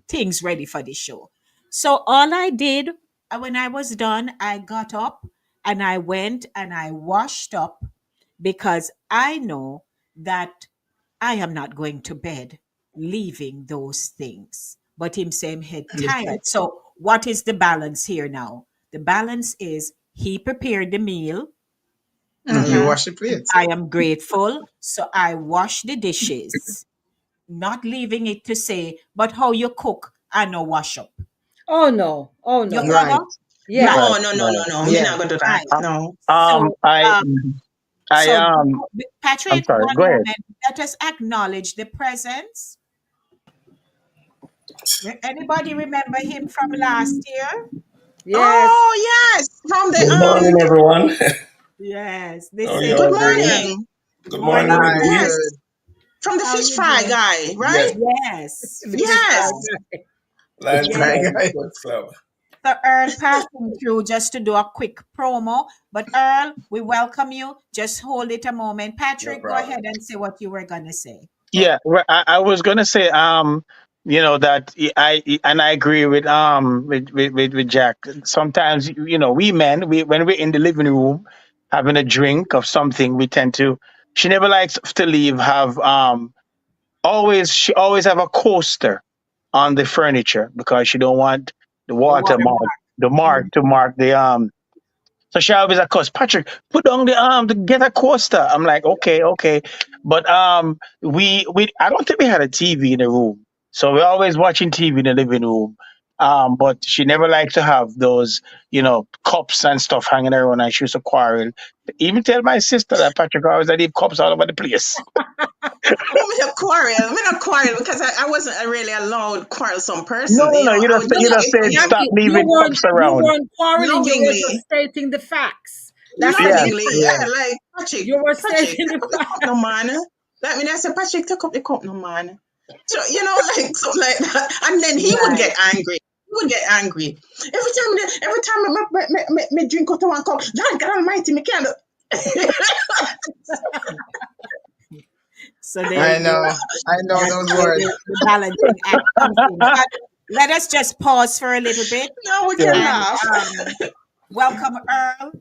things ready for the show. So all I did, when I was done, I got up and I went and I washed up because I know that I am not going to bed leaving those things. But him saying head Okay. tired. So what is the balance here now? The balance is he prepared the meal. And you Mm-hmm. wash the plate. I am grateful. So I wash the dishes, not leaving it to say, but how you cook, I know wash up. Oh no. Oh You no. Right. follow? Yeah. Right, Right, No, no, no, no, right. no. Me Yeah. not gonna do that. right. Uh, No. So, I, Mm-hmm. I, so I'm Patrick, sorry. one Go ahead. moment. Let us acknowledge the presence. Anybody remember him from last year? Yes. Oh yes, from the Good morning, everyone. Yes, the How are you same Good all doing? person. morning. Good morning, Morning. I'm ladies. Yes, good. from the How fish you fry doing? guy, right? Yes, Yes, Fish fish Yes. fry. fry. Lions Fish fry Yes. Club, guy. Sports Club. So Earl passing through just to do a quick promo. But Earl, we welcome you. Just hold it a moment. No Patrick, go problem. ahead and say what you were gonna say. Oh, Yeah, I was gonna say, that and I agree with Jack. Sometimes, we men, when we're in the living room having a drink of something, we tend to. She never likes to leave. She always have a coaster on the furniture because she don't want the The water mark, watermark. the mark Mhm. to mark the. So she always like, "Cause Patrick, put on the to get a coaster." I'm like, okay, okay, but we I don't think we had a TV in the room, so we're always watching TV in the living room. But she never liked to have those, cups and stuff hanging around, and she used to quarrel. Even tell my sister that Patrick always had leave cups all over the place. Oh, me not quarrel. Me not quarrel because I wasn't a really a loud quarrelsome No, person. no, no. You I just would No, you just no, just say said things stop Jackie, leaving cups you around. weren't quarreling, you were lovingly, just stating the facts. That's the lovingly. difference. Yeah. Yeah, like Patrick, You were Patrick, stating take the up the cup, facts. no man. Like me, I say Patrick, take up the cup, no man. So, like something like that. And then he would Right. get angry. He would get angry. Every time me drink out of one cup, Lord God Almighty, me can't. So there I you go. know. I know That's those where words. the balancing act comes in. But let us just pause for a little bit No, we Yeah. can and laugh. welcome Earl.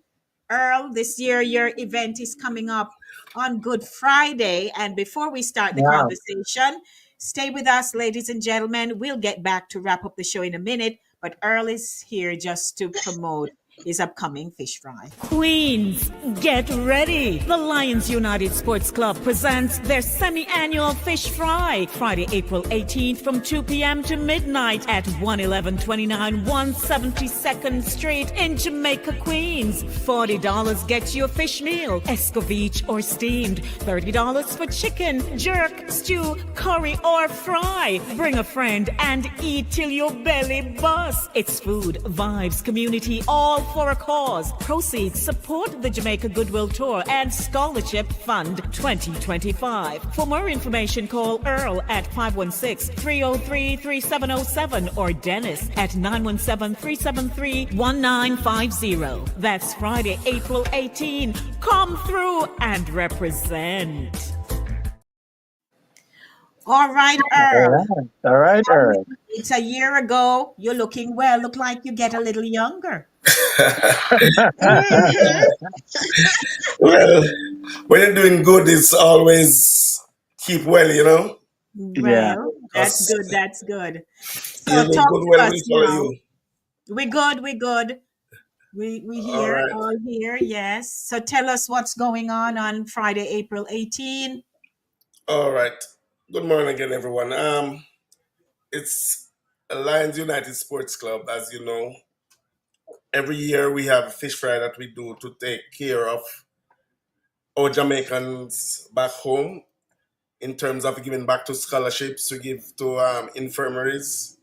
Earl, this year your event is coming up on Good Friday. And before we start the Wow. conversation, stay with us, ladies and gentlemen. We'll get back to wrap up the show in a minute, but Earl is here just to promote his upcoming fish fry. Queens, get ready! The Lions United Sports Club presents their semi-annual Fish Fry, Friday, April 18th from 2 p.m. to midnight at 11129 172nd Street in Jamaica, Queens. $40 gets you a fish meal, escovitch or steamed. $30 for chicken, jerk, stew, curry or fry. Bring a friend and eat till your belly busts. It's food, vibes, community, all for a cause. Proceeds support the Jamaica Goodwill Tour and Scholarship Fund 2025. For more information, call Earl at 516-303-3707 or Dennis at 917-373-1950. That's Friday, April 18. Come through and represent. All right, All Earl. right. All right, Earl. It's a year ago. You're looking well. Look like you get a little younger. Mhm. Well, when you're doing good, it's always keep well, Yeah. Well, that's because good. That's good. you So do talk good to well, us. we follow you. We're good. We're good. We All here, right. all here. Yes. So tell us what's going on Friday, April 18. All right. Good morning again, everyone. It's a Lions United Sports Club, as you know. Every year we have a fish fry that we do to take care of our Jamaicans back home in terms of giving back to scholarships, we give to infirmaries,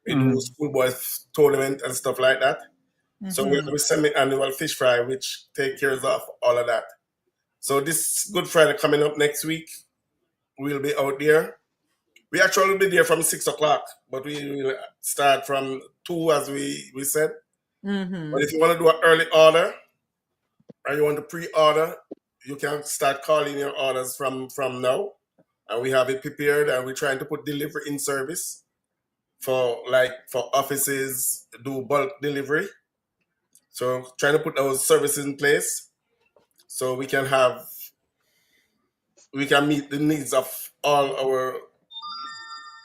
we do Mm. schoolboy tournament and stuff like that. So we Mm-hmm. have a semi-annual fish fry, which take care of all of that. So this Good Friday coming up next week, we'll be out there. We actually will be there from 6 o'clock, but we will start from 2, as we said. Mm-hmm. But if you want to do an early order or you want to pre-order, you can start calling your orders from now. And we have it prepared, and we're trying to put delivery in service for offices, do bulk delivery. So trying to put those services in place so we can meet the needs of all our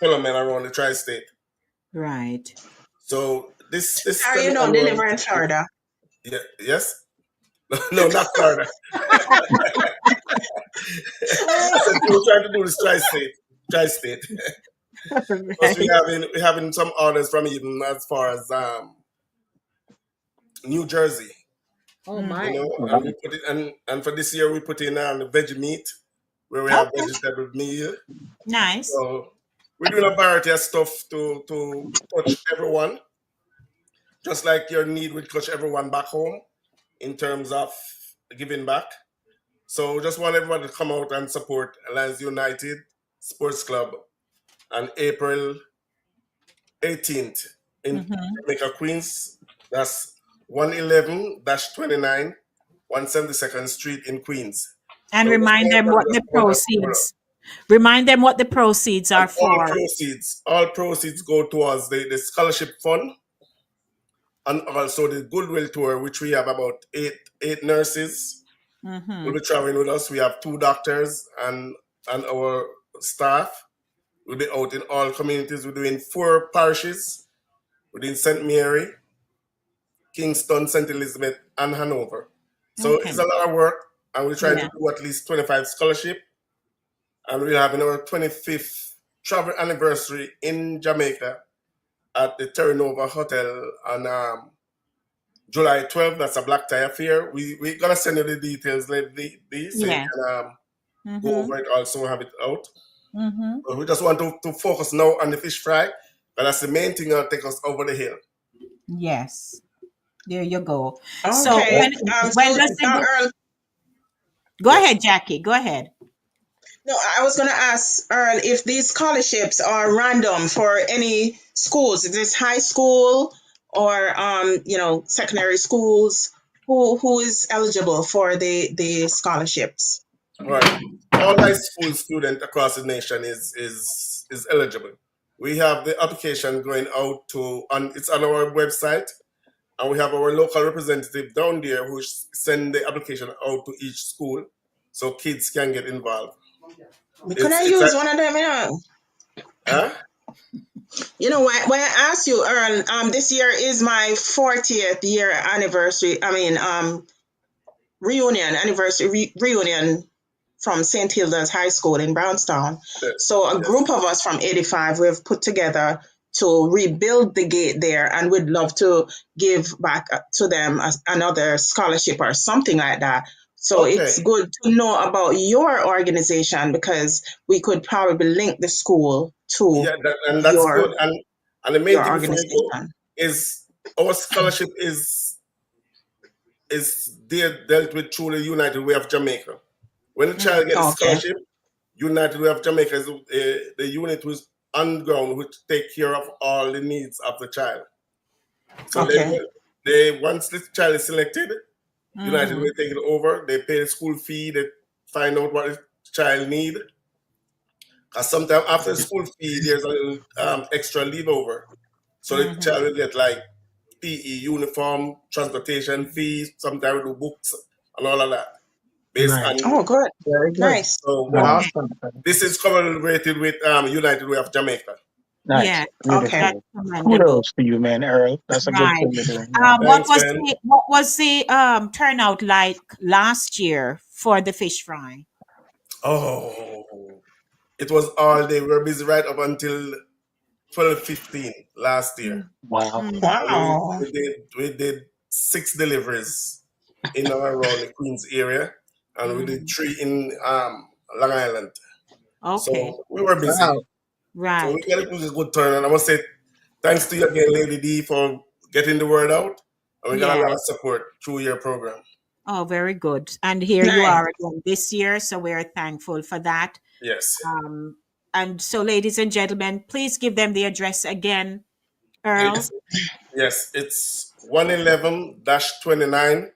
fellow men around the tri-state. Right. So this How semi-annual, deliver in Florida? yeah, yes, no, not Florida. I said we're trying to do this tri-state, because Right. we having some orders from even as far as New Jersey, Oh Mm. my. and we put it and for this year we put in the veggie meat where we have Okay. vegetable meal. Nice. So we're doing a variety of stuff to touch everyone, just like your need will touch everyone back home in terms of giving back. So just want everyone to come out and support Alliance United Sports Club on April 18th in Mm-hmm. Jamaica, Queens. That's 111-29, 172nd Street in Queens. And So just remind want them everyone what to the support us. proceeds. Remind them what the proceeds And are for. all proceeds go towards the scholarship fund and also the Goodwill Tour, which we have about eight nurses will Mm-hmm. be traveling with us. We have 2 doctors and our staff will be out in all communities. We're doing 4 parishes within St. Mary, Kingston, St. Elizabeth, and Hanover. So Okay. it's a lot of work, and we're trying to Yeah. do at least 25 scholarship, and we're having our 25th travel anniversary in Jamaica at the Terra Nova Hotel on July 12th. That's a black tie affair. We're gonna send you the details lately, so you Yeah. can go Mm-hmm. over it also, have it out. Mm-hmm. But we just want to focus now on the fish fry, but that's the main thing that'll take us over the hill. Yes. There you go. So Okay. when So does the now, go Earl, go Yes. ahead, Jackie? Go ahead. No, I was going to ask Earl if these scholarships are random for any schools. Is this high school or secondary schools? Who is eligible for the scholarships? Right. All high school student across the nation is eligible. We have the application going out to on it's on our website, and we have our local representative down there who send the application out to each school so kids can get involved. Could I It's a use one of them? huh? When I asked you, Earl, this year is my 40th year anniversary. I mean, reunion from St. Hilda's High School in Brownstown. So a Yes. group of us from 85, we've put together to rebuild the gate there, and we'd love to give back to them another scholarship or something like that. So Okay. it's good to know about your organization because we could probably link the school to Yeah, and that's your good. And the main your thing before you go organization. is our scholarship is dealt with through the United Way of Jamaica. When the child gets a Okay. scholarship, United Way of Jamaica is the unit who's on ground which take care of all the needs of the child. So Okay. they once the child is selected, United Way take it over. They pay the school fee. They find out what the child need. Because sometimes after the school fee, there's a little extra leave over. So the child will get like PE uniform, transportation fees, sometimes the books and all of that. Based Nice. on Oh, good. Very good. Nice. so Nice. Awesome. this is collaborated with United Way of Jamaica. Nice. Yeah, Okay. that's Beautiful. commendable. Kudos to you, man, Earl. That's a good Right. thing to do. Yeah. What Thanks, was man. the turnout like last year for the fish fry? Oh, it was all day. We were busy right up until 12:15 last year. Wow. And Wow. we did 6 deliveries in and around the Queens area, and we did 3 in Long Island. Okay, So we were busy. Wow. So we right. got it was a good turn, and I must say thanks to you again, Lady D, for getting the word out, and we got a Yeah. lot of support through your program. Oh, very good. And here you Nice. are again this year, so we're thankful for that. Yes. Um, and so, ladies and gentlemen, please give them the address again, Earl. It's 111-29,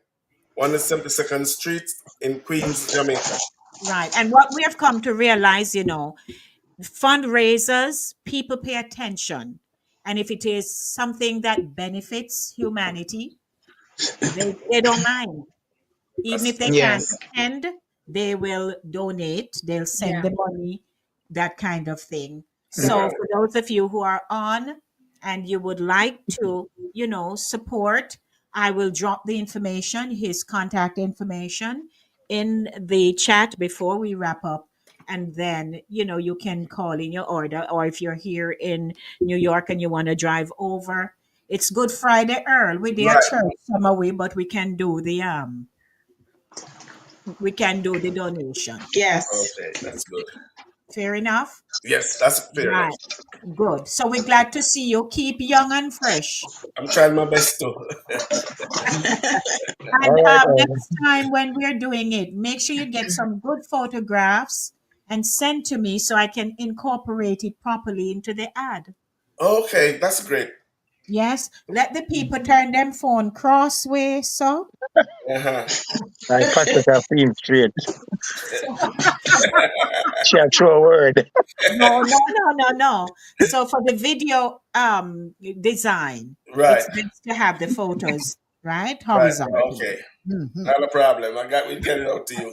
172nd Street in Queens, Jamaica. Right. And what we have come to realize, fundraisers, people pay attention. And if it is something that benefits humanity, they don't mind. Even if That's they can't Yes. attend, they will donate, they'll send Yeah. the money, that kind of thing. So, right. for those of you who are on and you would like to, support, I will drop the information, his contact information, in the chat before we wrap up. And then, you can call in your order, or if you're here in New York and you want to drive over, it's Good Friday, Earl. We're there at Right. church some away, but we can do the donation. Yes. Okay, that's good. Fair enough? Yes, that's fair enough. Right. Good. So we're glad to see you. Keep young and fresh. I'm trying my best to. And All right, next time when we're doing it, make sure you get some good photographs and send to me so I can incorporate it properly into the ad. Okay, that's great. Yes. Let the people turn them phone crossway, so. Uh-huh. I Patrick theme straight. She a true word. No, no, no, no, no. So for the video design, Right, it's best to have the photos, right? right. Horizontally. Okay, Mhm. not a problem. We'll get it out to you.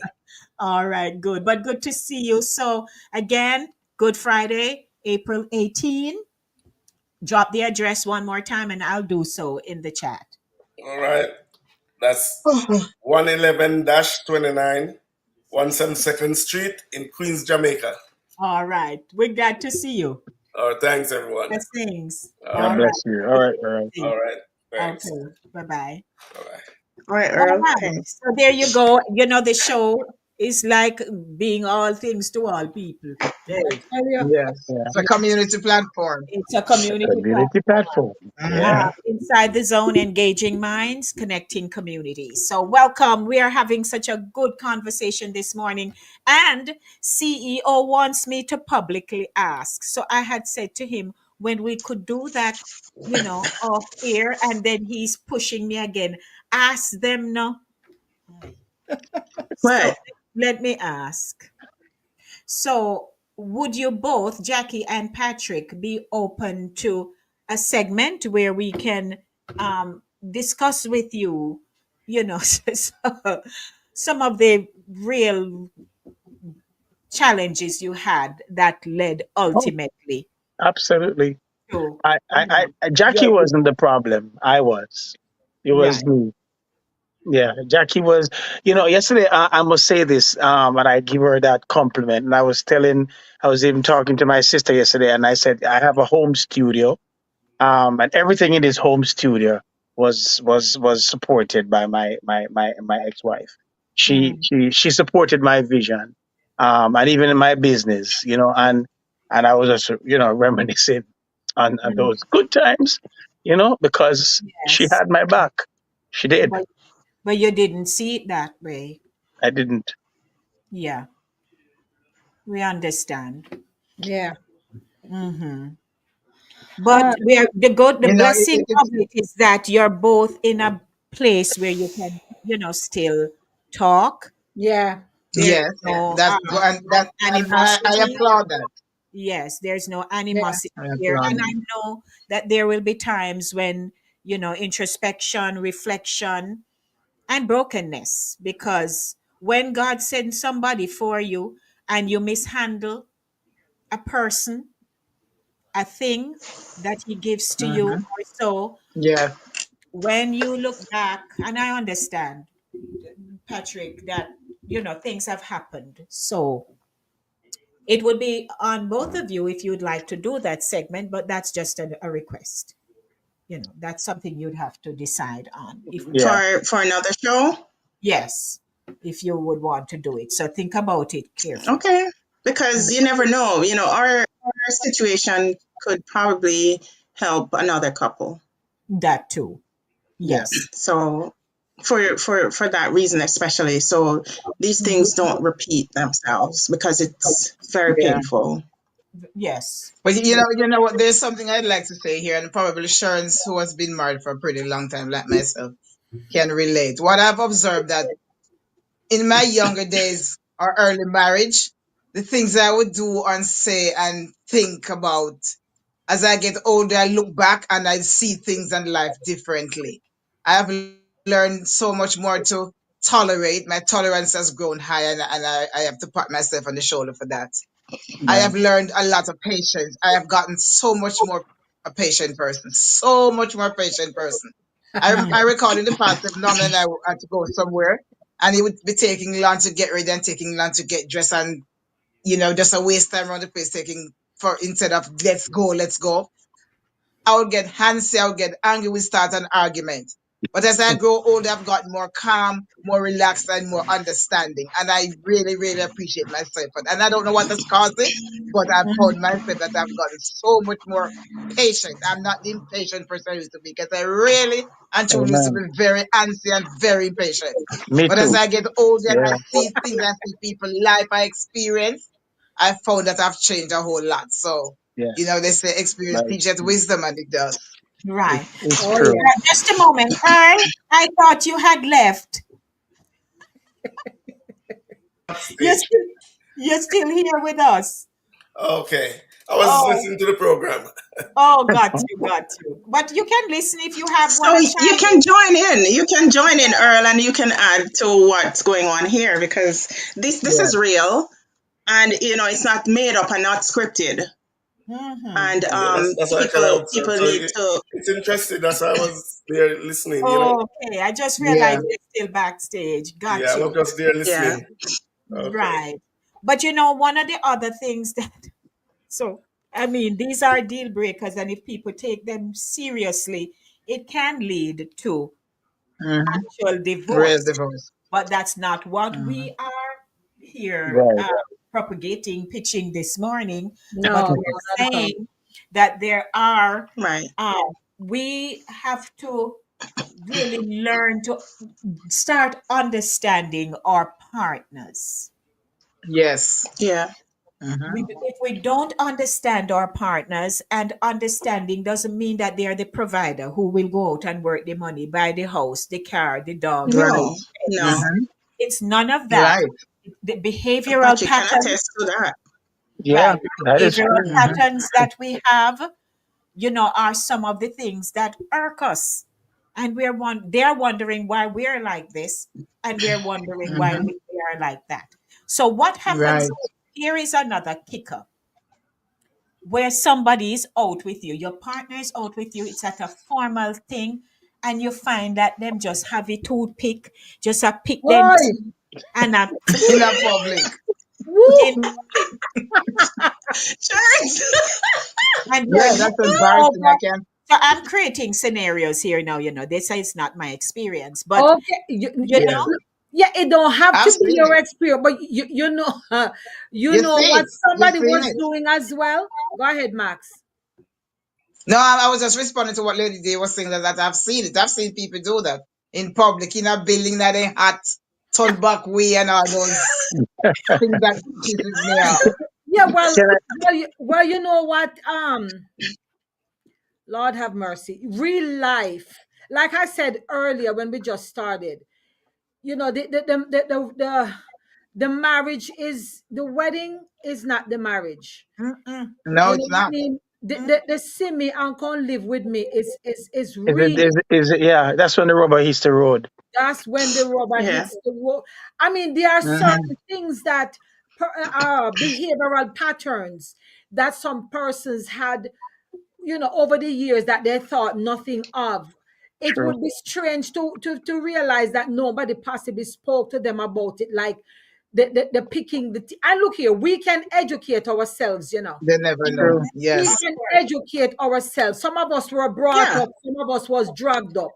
All right, good. But good to see you. So again, Good Friday, April 18. Drop the address one more time and I'll do so in the chat. All right. That's 111-29, 172nd Street in Queens, Jamaica. All right. We're glad to see you. All right, thanks, everyone. Blessings. All All God right. right. bless you. All right, Earl. All right. Thanks. Okay. Bye-bye. Bye-bye. All right, All Earl. right. Thanks. So there you go. The show It's like being all things to all people. I Hey, tell you. Yes. Yeah. It's a community platform. it's a It's a community community platform. platform. Mm-hmm. Yeah. Inside the zone, engaging minds, connecting communities. So, welcome. We are having such a good conversation this morning. And CEO wants me to publicly ask. So, I had said to him when we could do that, off air, and then he's pushing me again. Ask them now. So, What? let me ask. So, would you both, Jackie and Patrick, be open to a segment where we can discuss with you, some of the real challenges you had that led Oh, ultimately absolutely. to, Jackie your wasn't the problem. I was. It was right. me. Yeah, Jackie was. Yesterday I must say this, and I give her that compliment. And I was even talking to my sister yesterday, and I said I have a home studio, and everything in his home studio was supported by my ex-wife. Mm, She supported my vision, and even in my business, and I was just reminiscing on mm, those good times, because she yes. had my back. She did. But but you didn't see it that way. I didn't. Yeah, we understand. Yeah. But where the You know, blessing it's of it is that you're both in a place where you can, still talk. Yeah. There's yes. no That's good, and I animosity. applaud that. Yes, there's no Yeah. animosity I here. applaud And that. I know that there will be times when, introspection, reflection, and brokenness. Because when God sends somebody for you and you mishandle a person, a thing that He gives to you, Mm-hmm. or so, Yes. when you look back, and I understand, Patrick, that things have happened. So it would be on both of you if you'd like to do that segment, but that's just a request. That's something you'd have to decide on. If Yeah. For another show? yes, if you would want to do it. So think about it carefully. Okay. Because you never know. Our situation could probably help another couple. That too. Yeah. Yes. So for that reason especially, so these things don't repeat themselves because it's very Yeah. painful. Yes. But you know what? There's something I'd like to say here, and probably Sharon, who has been married for a pretty long time, like myself, can relate. What I've observed that in my younger days or early marriage, the things I would do and say and think about as I get older, I look back and I see things in life differently. I have learned so much more to tolerate. My tolerance has grown high, and I have to pat myself on the shoulder for that. I Yeah. have learned a lot of patience. I have gotten so much more a patient person, so much more patient person. I recall in the past, if Norman and I had to go somewhere, and he would be taking long to get ready and taking long to get dressed, and just a waste time around the place, taking for instead of let's go, let's go. I would get handsy, I would get angry, we start an argument. But as I grow older, I've gotten more calm, more relaxed, and more understanding. And I really, really appreciate myself. And I don't know what has caused it, but I've found myself that I've gotten so much more patient. I'm not the impatient person I used to be because I really and truly used to Amen. be very antsy and very impatient. Me But as too. I get older and I Yeah. see things, I see people, life I experience, I found that I've changed a whole lot. So Yeah. they say experience But teaches wisdom, and it does. Right. it's Oh true. yes. Just a moment. Earl, I thought you had left. You're Stage. still, you're still here with us. Okay. I was Oh, listening to the program. oh, got you, got you. But you can listen if you have So want to you chime can in. join in. You can join in, Earl, and you can add to what's going on here because this Yeah. is real and it's not made up and not scripted. Mm-hmm. And Yeah, that's what I kind people of observed. people So need to. it's interesting. That's why I was there listening. Okay, I just Yeah. realized you're still backstage. Yeah, Got I you. was just there Yeah. listening. Okay. Right. But one of the other things that, so, I mean, these are deal breakers, and if people take them seriously, it can lead to Mm-hmm. actual Real divorce. divorce. But that's not what Mm-hmm. we are. here Right. propagating, pitching this morning, but No, no, we're not at all. saying that there are, Right. we have to really learn to start understanding our partners. Yes. Yeah. Mm-hmm. If we don't understand our partners, and understanding doesn't mean that they're the provider who will go out and work the money, buy the house, the car, the dog, the Right. No. pets. No. Mm-hmm. It's none of that. Right. The behavioral Patrick can patterns, attest to that. Yeah, right? that The is behavioral true. Mm-hmm. patterns that we have, are some of the things that irk us. And they're wondering why we're like this, and we're wondering why Mm-hmm. we are like that. So what happens? Right. Here is another kicker where somebody is out with you, your partner is out with you, it's at a formal thing, and you find that them just have a toothpick, just a pick them Why? teeth and a In a public. in Woo! public. Sure. And you're Yeah, that's looking embarrassing. I over. can. So I'm creating scenarios here now, they say it's not my experience, but Okay. you Yeah. know, Yeah, it don't have I've to be seen your it. experience, but you know, you You know see what it. You've somebody seen was it. doing as well. Go ahead, Max. No, I was just responding to what Lady Day was saying that I've seen it. I've seen people do that in public, in a building that ain't hot, turn back way and all those things that pisses me off. Yeah, well, Can I, well, you know what? Lord have mercy. Real life, like I said earlier when we just started, the marriage is the wedding is not the marriage. mm-mm, No, You know it's what I not. mean? mm, The see me and come live with me is is it, real. is it, yeah, that's when the rubber hits the road. That's when the rubber Yeah. hits the road. I mean, there are Mm-hmm. certain things that are behavioral patterns that some persons had, over the years that they thought nothing of. It True. would be strange to realize that nobody possibly spoke to them about it, like the picking and look here, we can educate ourselves. They never know. True. We Yes. of can course, educate ourselves. Some of us were brought Yeah. up, some of us was dragged up.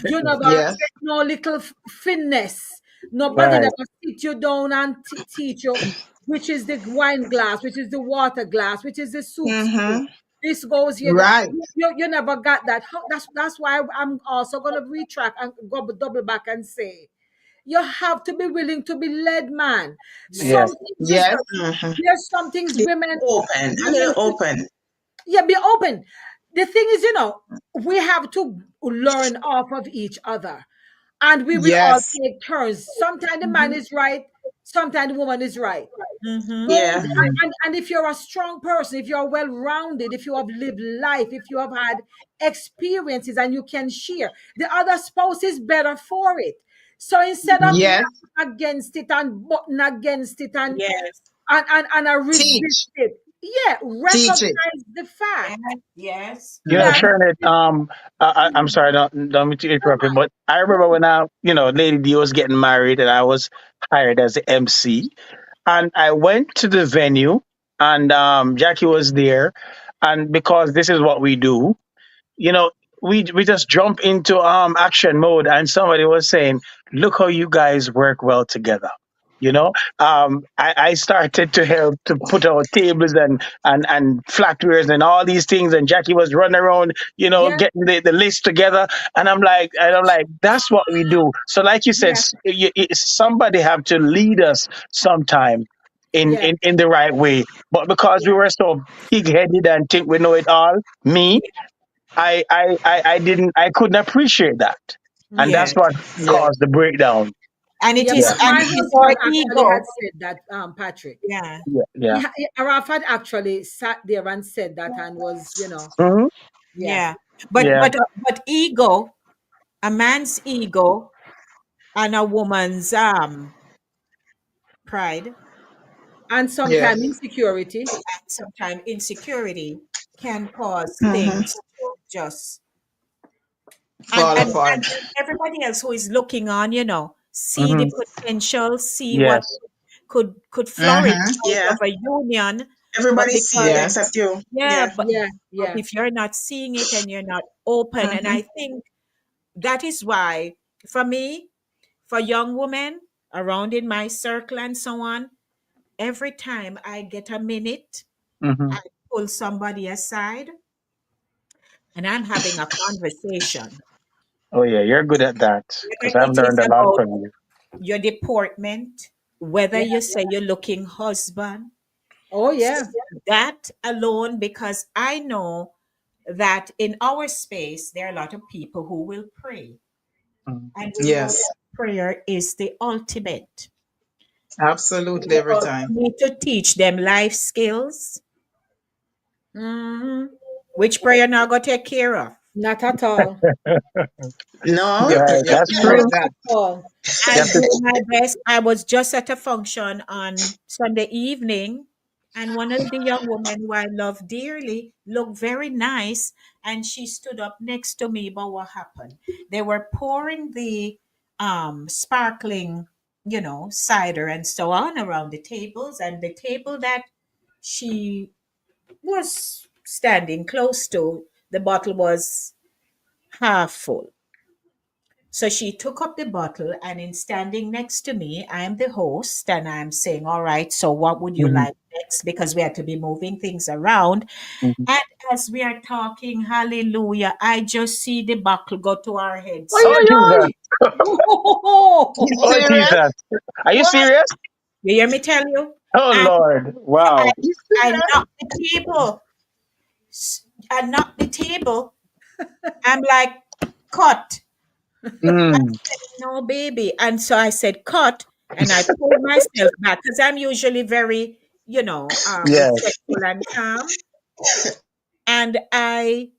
You never Yes. get no little finesse. Nobody Right. never sit you down and teach you which is the wine glass, which is the water glass, which is the soup spoon. Mm-hmm. This goes here. Right. You never got that. That's why I'm also gonna retract and go double back and say you have to be willing to be led, man. Some Yes. yes, things is Yes. Mm-hmm. there's some things Open. A little women open. yeah, be open. The thing is, we have to learn off of each other, and we will all Yes. take turns. Sometimes the man mm-hmm, is right, sometimes the woman is right. mm-hmm, Go Yeah. Mhm. and if you're a strong person, if you're well rounded, if you have lived life, if you have had experiences and you can share, the other spouse is better for it. So instead of Yes. against it and button against it yes, and I resist Teach. it, yeah, Teach it. recognize the fact. yes, yes, Yeah, Mm-hmm. Sharon, I'm sorry, don't mean to interrupt you, but I remember when Lady D was getting married and I was hired as the MC, and I went to the venue, and Jackie was there, and because this is what we do, you know, we just jump into action mode, and somebody was saying, "Look how you guys work well together." I started to help to put out tables and flatwares and all these things, and Jackie was running around, yeah, getting the list together, and I'm like, that's what we do. So, like you said, yeah, somebody have to lead us sometime in, yeah, in in the right way, but because we were so pig-headed and think we know it all, me, I couldn't appreciate that, and that's yes. what Yes. caused the breakdown. And it yeah. is, Yeah, and My it is our husband actually had ego. said that, Patrick. Yeah, yeah, yeah. Arafat actually sat there and said that and was, Hmm. yeah. yeah. But Yeah. but ego, a man's ego and a woman's pride, And sometimes Yes. insecurity. and sometimes insecurity can cause Mm-hmm. things to just, and Fall and apart. and everybody else who is looking on, see the Hmm. potential, see what Yes. could flourish Mm-hmm. out Yeah. of a union, but Everybody see because, it Yes. except you. yeah, Yeah. but Yeah. if you're not seeing it and you're not open, and Mm-hmm. I think that is why, for me, for young women, around in my circle and so on, every time I get a minute, Hmm. I pull somebody aside and I'm having a conversation. Oh yeah, you're good at that because Whether I've it is learned a lot about from you. your deportment, whether Yeah. you say you're looking husband, Oh so yeah. that alone, because I know that in our space, there are a lot of people who will pray. Mm. And we know Yes, that prayer is the ultimate. absolutely every For time. me to teach them life skills, Hmm. which prayer now go take care of. Not at all. You No, Right, you that's can't Not do true. at that. all. You I have to. do my best. I was just at a function on Sunday evening, and one of the young women who I love dearly looked very nice, and she stood up next to me. But what happened? They were pouring the sparkling, cider and so on around the tables, and the table that she was standing close to, the bottle was half full. So she took up the bottle, and in standing next to me, I am the host, and I'm saying, all right, so what would you Mhm, like next? Because we had to be moving things around. mhm. And as we are talking, hallelujah, I just see the buckle go to our head Oi, Oh so oi, Jesus! oi. You Whoa. Oh serious? Jesus! Are you What? serious? you hear me tell you? Oh And Lord! I, Wow. You I serious? knocked the table. I knocked the table. I'm like, cut. Mm, No, baby. And so I said, cut. And I pulled myself back because I'm usually very, yes. respectful and calm. And I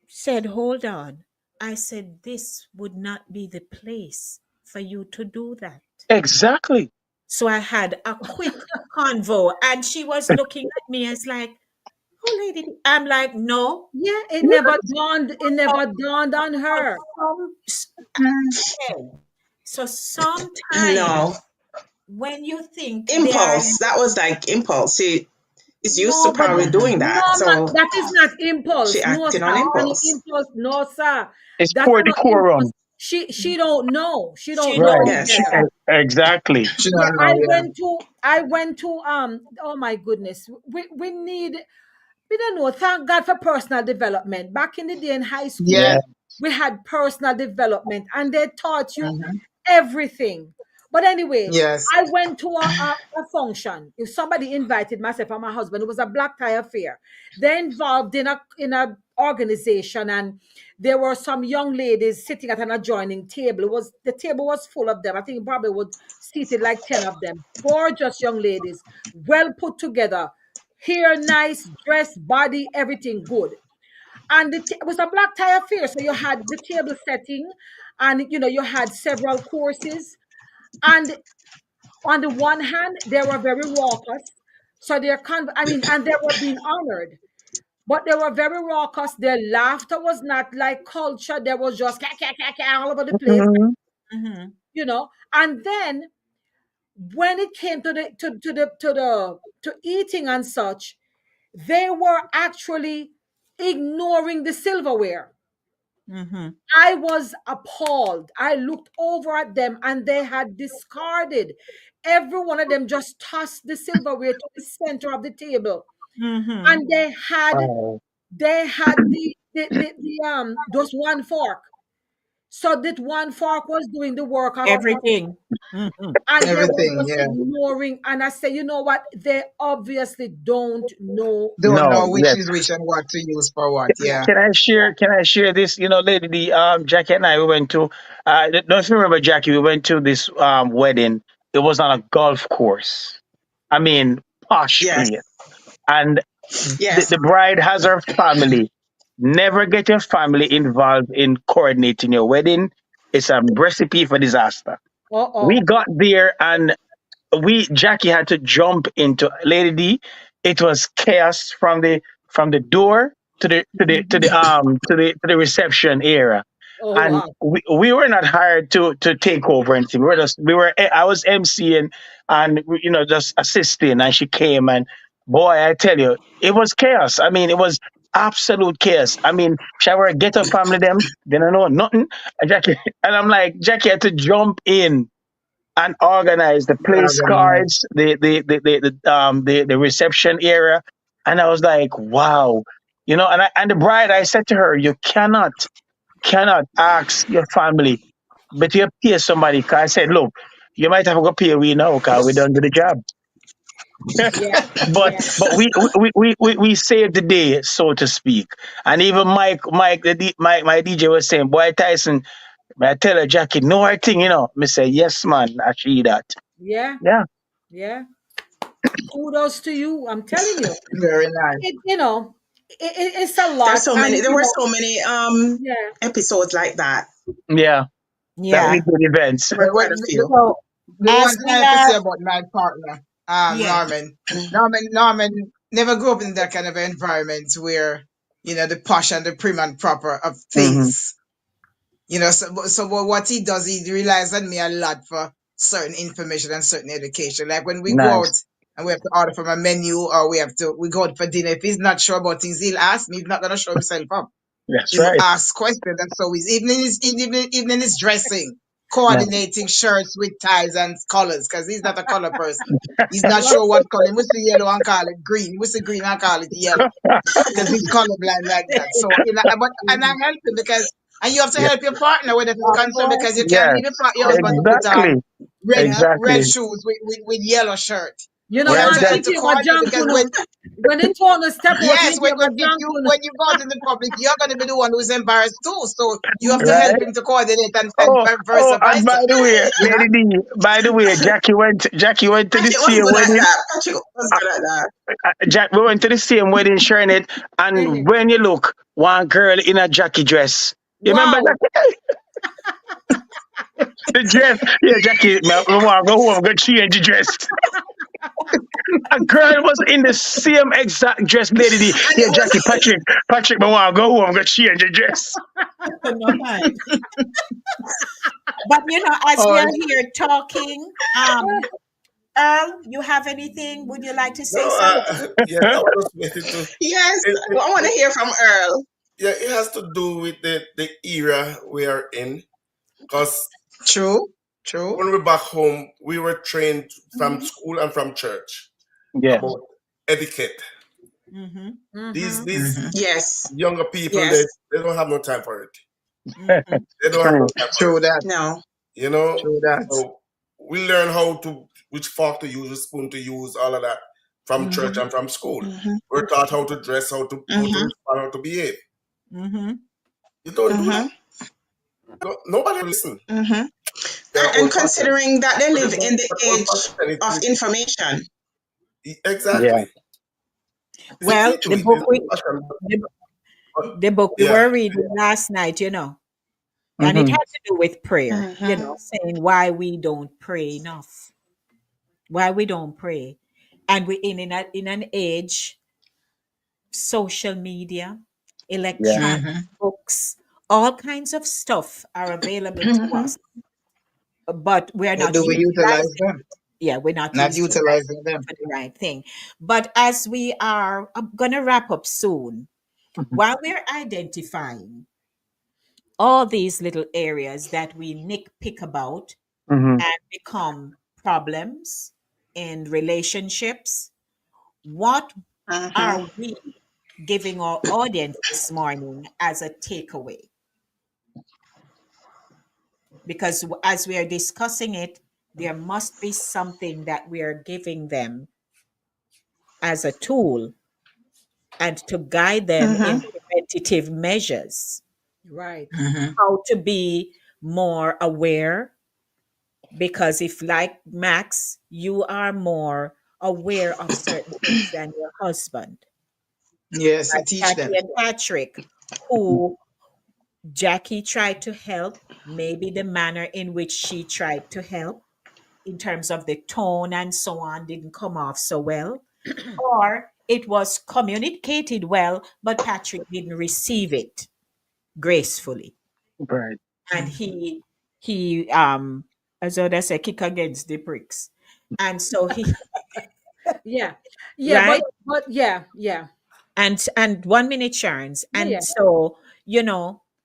said, hold on. I said, this would not be the place for you to do that. Exactly. So I had a quick convo, and she was looking at me as like, oh, lady. I'm like, no. Yeah, it No. never dawned. It never dawned on her. Okay. So sometimes no. when you think they are Impulse. That was like impulse. She is used to no, but probably doing No, that. man, So that is not she impulse. No, acted sir. on Any impulse. impulse, no, sir. It's That's poor not impulse. decorum. She don't know. She don't she know Right. don't any Yes. better. know. Exactly. She Yeah, don't know, yeah. I went to oh my goodness. We need we don't know. Thank God for personal development. Back in the day in high school, Yeah. Yes. we had personal development and they taught you Hmm. everything. But anyway, Yes. I went to a function. If somebody invited myself and my husband, it was a black tie affair. They're involved in a organization, and there were some young ladies sitting at an adjoining table. The table was full of them. I think probably was seated like 10 of them. Gorgeous young ladies, well put together, hair nice, dress, body, everything good. And it was a black tie affair. So you had the table setting, and you had several courses. And on the one hand, they were very raucous. So and they were being honored. But they were very raucous. Their laughter was not like culture. There was just all over the place, Mhm. Mhm. And then when it came to eating and such, they were actually ignoring the silverware. Mhm. I was appalled. I looked over at them and they had discarded. Every one of them just tossed the silverware to the center of the table. Mhm. And Wow. they had the just one fork. So that one fork was doing the work of Everything. Mhm. and they were Everything, just yeah. ignoring. And I say, you know what? They obviously don't know Don't No. know which Yes. is which and what to use for what, yeah. Can I share? Can I share this? Lady, Jackie and I we went to. Don't you remember Jackie? We went to this wedding. It was on a golf course. I mean, posh Yes. place. And Yes. the bride has her family. Never get your family involved in coordinating your wedding. It's a recipe for disaster. We Uh-oh. got there and Jackie had to jump into Lady D. It was chaos from the door to the reception area. Oh And wow. we were not hired to take over anything. I was MCing and just assisting, and she came and boy, I tell you, it was chaos. I mean, it was absolute chaos. I mean, shower get a family them, they don't know nothing. And Jackie and I'm like, Jackie had to jump in and organized the place Organized. cards, the reception area, and I was like, wow, and the bride, I said to her, you cannot ask your family, but you pay somebody. Cause I said, look, you might have to go pay we now, cause we done do the job. Yeah. Yeah. But we saved the day, so to speak. And even Mike, my DJ was saying, boy Tyson, I tell her Jackie, no her thing, Me say, yes, man, I see that. Yeah. Yeah. Yeah. Kudos to you. I'm telling you. Very nice. It's a lot. There's so many. And There were so many yeah. episodes like that. Yeah. That we Yeah. did events. There were Well, quite a few. So the one as thing I we have to say are, about my partner, yeah. Norman. Norman never grew up in that kind of environment where, the posh and the prim and proper of Hmm. things. So what he does, he relies on me a lot for certain information and certain education. Like when we go out Nice. and we have to order from a menu or we go out for dinner, if he's not sure about things, he'll ask me. He's not gonna show himself up. That's He'll right. ask questions. And so he's even in his dressing, Nice. coordinating shirts with ties and colors, because he's not a color person. He's not sure what color. He must see yellow and call it green. He must see green and call it yellow because he's colorblind like that. So, and I help him because, and you have to Yeah. help your partner with it is Of concerned, because course. you can't Yes. leave your Of husband to course. put on Exactly. red Yeah. red Exactly. shoes with yellow shirt. You have Well Man, to done. help teach to him a coordinate, junk, because when when they told to step out, yes, you give a if junk, you when you go out in the public, you're going to be the one who's embarrassed too. So you have to Mhm. help Right? him to coordinate and Oh, versa and by versa. the way, You know. Lady D, by the way, Jackie went to the Patrick was same good at wedding. that. Patrick was good at that. We went to the same wedding, sharing it. Mhm. And when you look, one girl in a Jackie dress. You remember Wow. Jackie? The dress. Yeah, Jackie, I want to go home, go change the dress. A girl was in the same exact dress, Lady D. And Yeah, it was Jackie, Patrick, I want to go home, go change the dress. No man. But as we Oh, are here talking, Earl, you have anything? Would you like to say No, something? yes, I was just waiting to. yes. It, it, I want to it, hear from Earl. yeah, it has to do with the era we are in. Because true, true. when we're back home, we were trained from Mm-hmm. school and from church Yeah. about etiquette. Mm-hmm. These Yes. younger people, they, Yes. they don't have no time for it. Mm-hmm. They don't have no True. time for it. True that. No. You know? True that. So we learn which fork to use, which spoon to use, all of that from church Mm-hmm. and from school. Mhm. We're taught how to dress, how to Mhm. respond, how to behave. Mm-hmm. You don't do that. Mhm. Nobody listen. Mhm. They're And old fashioned. considering that they But live in the old age fashioned of information. Yeah. exactly. Well, See, true. It is old fashioned, the, but the book we yeah. were reading last night, and it Hmm. had to do with prayer, Mhm. saying why we don't pray enough, why we don't pray, and we in an age, social media, Yeah. electronic Mm-hmm. books, all kinds of stuff are available to Mhm. us, but we are But not do we utilize utilizing. them? Yeah, we're not Not utilizing utilizing it them. for the right thing. But as we are, I'm gonna wrap up soon. While we're identifying all these little areas that we nitpick about Hmm. and become problems in relationships, what Mhm. are we giving our audience this morning as a takeaway? Because as we are discussing it, there must be something that we are giving them as a tool and to guide them in Mhm. preventative measures, Right. Mm-hmm. how to be more aware. Because if, like Max, you are more aware of certain things than your husband, Yes, like teach Jackie them. and Patrick, who Jackie tried to help, maybe the manner in which she tried to help, in terms of the tone and so on, didn't come off so well, or it was communicated well, but Patrick didn't receive it gracefully, Right. and he as I say, kick against the pricks, and so he Yeah. Yeah, right, but yeah, yeah. and 1 minute churns, Yeah, and yeah. so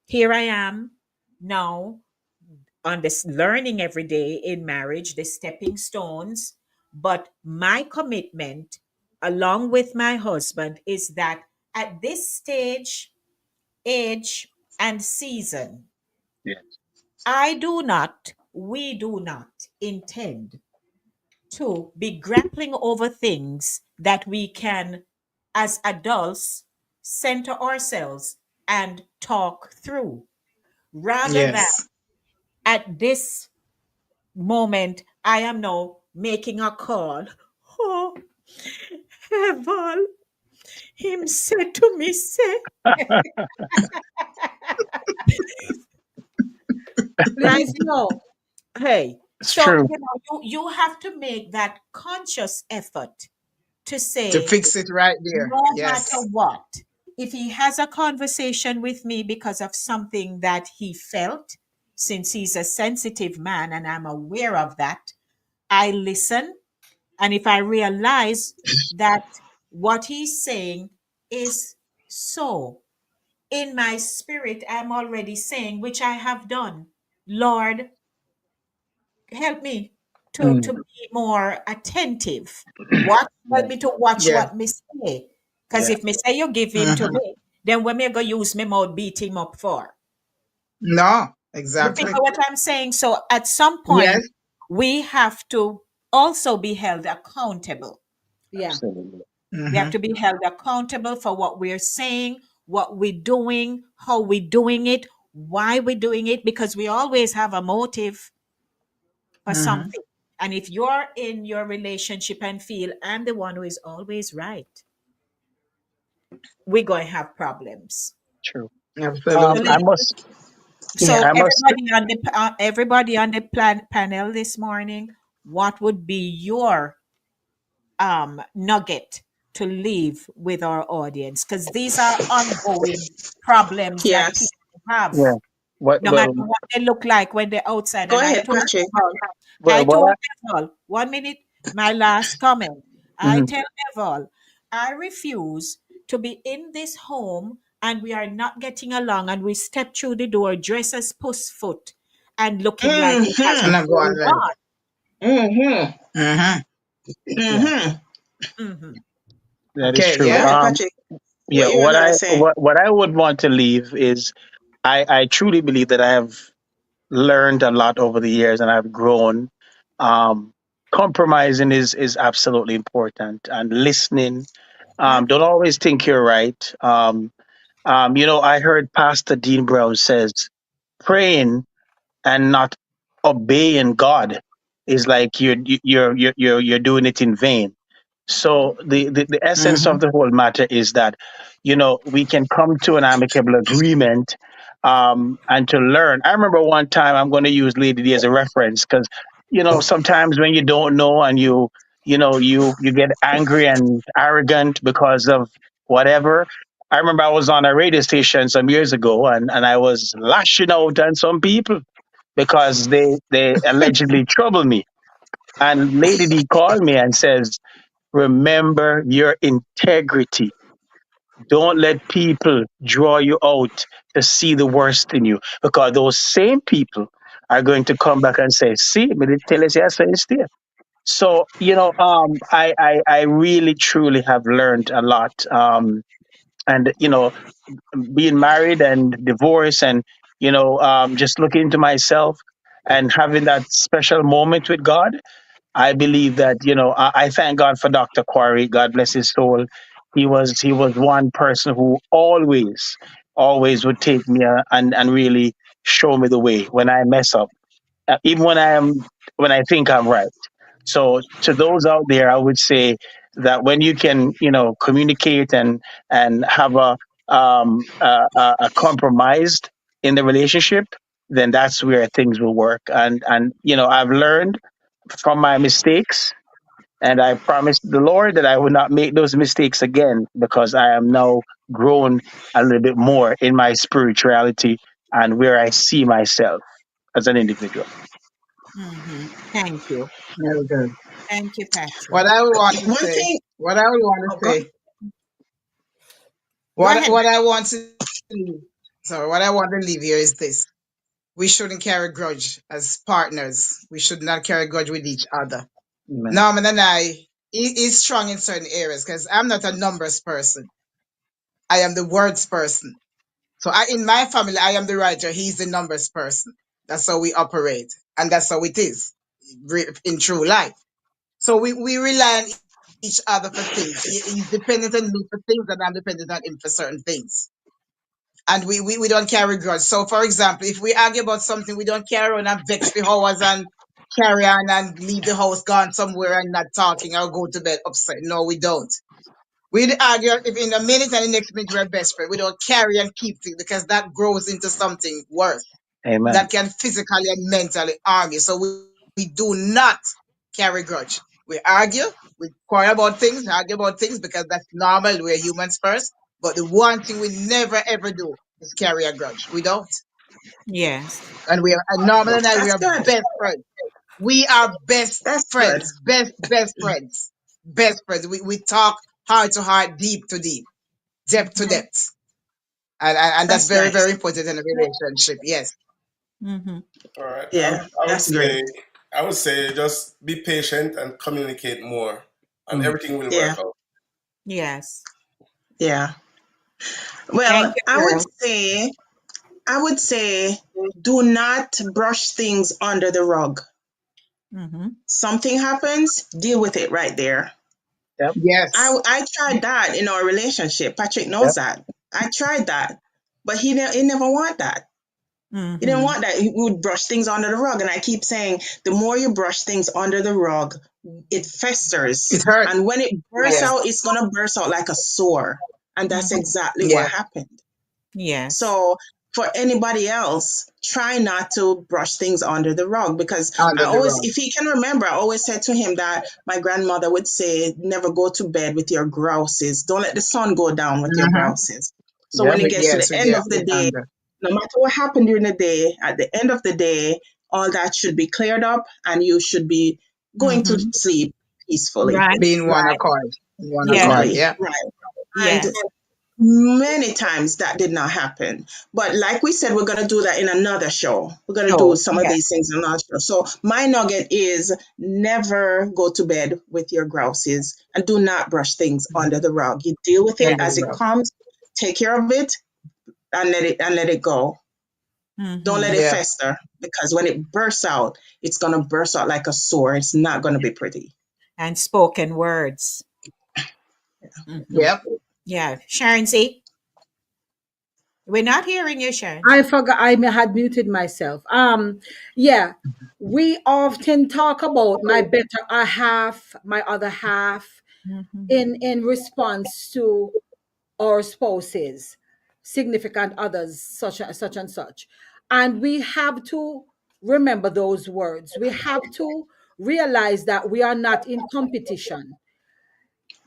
here I am now. on this learning every day in marriage, the stepping stones. But my commitment, along with my husband, is that at this stage, age, and season, Yes. we do not intend to be grappling over things that we can, as adults, center ourselves and talk through rather than Yes. at this moment, I am now making a call. Oh, Eval, him said to me, say, I, Please, no. hey, It's so true. you have to make that conscious effort to To say, fix it right there. no matter Yes. what, if he has a conversation with me because of something that he felt, since he's a sensitive man and I'm aware of that, I listen. And if I realize that what he's saying is so, in my spirit, I'm already saying, which I have done, Lord, help me to Mm, be more attentive. What yeah. help me to watch Yeah. what me say. Because Yeah. if me say you give in to Hmm. me, then when me go use me mouth beat him up for. No, You pick exactly. up what I'm saying? So at some point, Yes. we have to also be held accountable. Yeah. Absolutely. We have Hmm. to be held accountable for what we're saying, what we're doing, how we're doing it, why we're doing it, because we always have a motive for Hmm. something. And if you're in your relationship and feel I'm the one who is always right, we're going to have problems. True. So, I Absolutely. must. so I must. everybody on the panel this morning, what would be your nugget to leave with our audience? Because these are ongoing problems that Yes. people have, Yeah. What? no matter Well. what they look like when they're outside. Go And I ahead, told Patrick. Eval, I Well. told What? 1 minute, my last comment. I Mhm. tell Eval, I refuse to be in this home and we are not getting along and we step through the door dressed as pussfoot and looking like it has And Mm-hmm. I go on been right. gone. Mm-hmm. Hmm. Yeah. Mm-hmm. Mhm. That is Okay. true. Go Yeah. ahead, Patrick. Yeah. What you were gonna say? What I would want to leave is I truly believe that I have learned a lot over the years and I've grown. Um, Compromising is absolutely important and listening. Don't always think you're right. I heard Pastor Dean Brown says praying and not obeying God is like you're doing it in vain. So the essence Hmm. of the whole matter is that, we can come to an amicable agreement, and to learn. I remember one time, I'm going to use Lady D as a reference because, sometimes when you don't know and you get angry and arrogant because of whatever. I remember I was on a radio station some years ago and I was lashing out on some people because they allegedly troubled me. And Lady D called me and says, remember your integrity. Don't let people draw you out to see the worst in you because those same people are going to come back and say, see, me did tell us yesterday. So, I really truly have learned a lot. And, being married and divorced and, just looking into myself and having that special moment with God. I believe that I thank God for Dr. Quarry. God bless his soul. He was one person who always would take me, and really show me the way when I mess up, even when I think I'm right. So to those out there, I would say that when you can communicate and have a compromise in the relationship, then that's where things will work. And I've learned from my mistakes. And I promised the Lord that I would not make those mistakes again because I am now grown a little bit more in my spirituality and where I see myself as an individual. Mhm. Thank you. Very good. Thank you, Patrick. What I would want to One say. thing. What I would want Oh, to say. go What ahead. what I want to leave. Sorry. What I want to leave here is this. we shouldn't carry grudge as partners. We should not carry grudge with each other. Amen. Norman and I, he is strong in certain areas because I'm not a numbers person. I am the words person. So in my family, I am the writer. He's the numbers person. That's how we operate. And that's how it is in true life. So we rely on each other for things. He's dependent on me for things and I'm dependent on him for certain things. And we don't carry grudge. So for example, if we argue about something, we don't carry on and vex for hours and carry on and leave the house gone somewhere and not talking or go to bed upset. No, we don't. We argue if in a minute and the next minute we're best friends. We don't carry and keep things because that grows into something worse Amen. that can physically and mentally harm you. So we do not carry grudge. We argue, we quarrel argue about things because that's normal. We're humans first. But the one thing we never ever do is carry a grudge. We don't. Yes. And we are and Norman and I we That's are good. best friends. We are best That's good. friends. Best friends. Best friends. We talk heart to heart, deep to deep, depth to Mm-hmm. depth. And that's That's very, nice. very important in a relationship. Yes. Mm-hmm. All right. Yeah, I would that's great. say, just be patient and communicate more, and Mm. everything will Yeah, work out. Yes. yeah. Thank Well, you, I would girl. say, I would say, do not brush things under the rug. Mm-hmm. Something happens, deal with it right there. Yep. Yes. I tried that in our relationship. Patrick knows Yep. that. I tried that, but he never want that. He didn't Mm-hmm. want that. He would brush things under the rug, and I keep saying, the more you brush things under the rug, it festers, It hurts. and when it bursts Yes. out, it's gonna burst out like a sore, and that's Mm-hmm. exactly what Yes. happened. Yes. So for anybody else, try not to brush things under the rug because I Under the always, rug. if he can remember, I always said to him that my grandmother would say, never go to bed with your grouses. Don't let the sun go down with your Mm-hmm. grouses. So when Yep. it gets to the With end your of the day, anger. no matter what happened during the day, at the end of the day, all that should be cleared up and you should be going to Mm-hmm. sleep peacefully. Right. Being one Right. accord. One Yes. accord. Quickly, Yeah. right. And Yes. many times that did not happen. But like we said, we're going to do that in another show. We're going to do Sure. some of Yes. these things in another show. So my nugget is never go to bed with your grouses and do not brush things under the rug. You deal with it Under as the it rug. comes, take care of it and let it go. Don't let Mm-hmm. it Yeah. fester because when it bursts out, it's going to burst out like a sore. It's not going to be pretty. And spoken words. Mm-hmm. Yep. Yeah. Sharon Z, we're not hearing you, Sharon. I forgot had muted myself. Yeah, we often talk about my better half, my other half, Mm-hmm. in response to our spouses, significant others, such and such, and we have to remember those words. We have to realize that we are not in competition.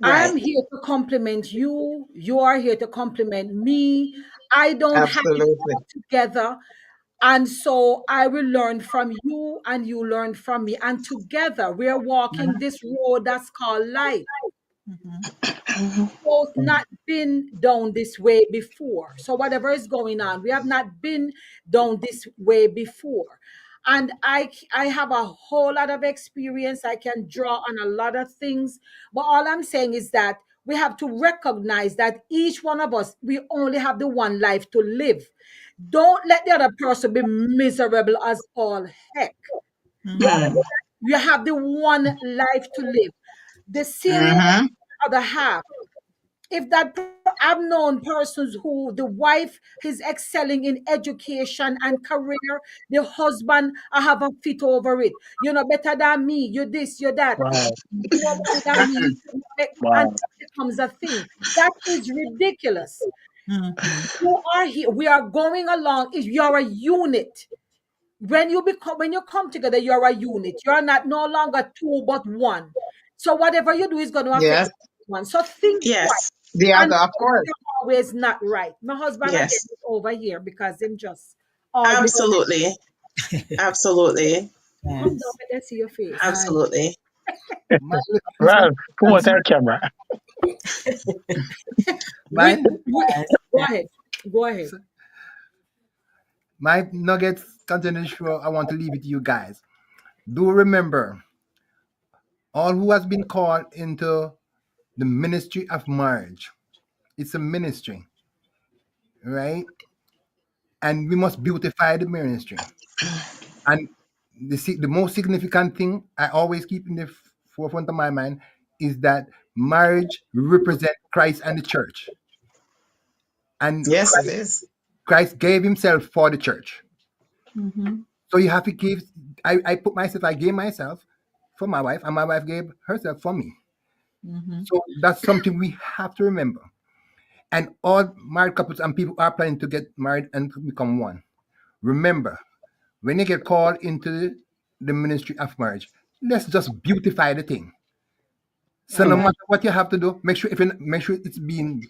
I'm Right. here to compliment you. You are here to compliment me. I don't have it Absolutely. all together. And so I will learn from you and you learn from me. And together we're walking Mhm. this road that's called life. Mm-hmm. Mhm. Both not been down this way before. So whatever is going on, we have not been down this way before. And I have a whole lot of experience. I can draw on a lot of things. But all I'm saying is that we have to recognize that each one of us, we only have the one life to live. Don't let the other person be miserable as all heck. You Mm. understand? You have the one life to live. The same way Mhm. other half. If I've known persons who the wife is excelling in education and career, the husband I have a fit over it. You're not better than me. You're this, you're that. Wow. You more money than me. And Wow. that becomes a thing. That is ridiculous. Mm-hmm. You are here. We are going along. You're a unit. When you come together, you're a unit. You're not no longer two but one. So whatever you do is going to affect Yes. the one. So think twice. Yes. The And other, of course. you're always not right. My husband again Yes. is over here because him just always Absolutely. Absolutely. come down Yes. and see your face. I Absolutely. my little piece of Ralph, promote that camera. my We Yes. go ahead. Go ahead. my nuggets continue the show, I want to leave it to you guys. Do remember, all who has been called into the ministry of marriage. It's a ministry, right? And we must beautify the ministry. And the most significant thing I always keep in the forefront of my mind is that marriage represents Christ and the church. And Yes, it is. Christ gave himself for the church. Mm-hmm. So you have to give. I gave myself for my wife, and my wife gave herself for me. Mm-hmm. So that's something we have to remember. And all married couples and people are planning to get married and to become one. Remember, when you get called into the ministry of marriage, let's just beautify the thing. So no All right. matter what you have to do, make sure it's being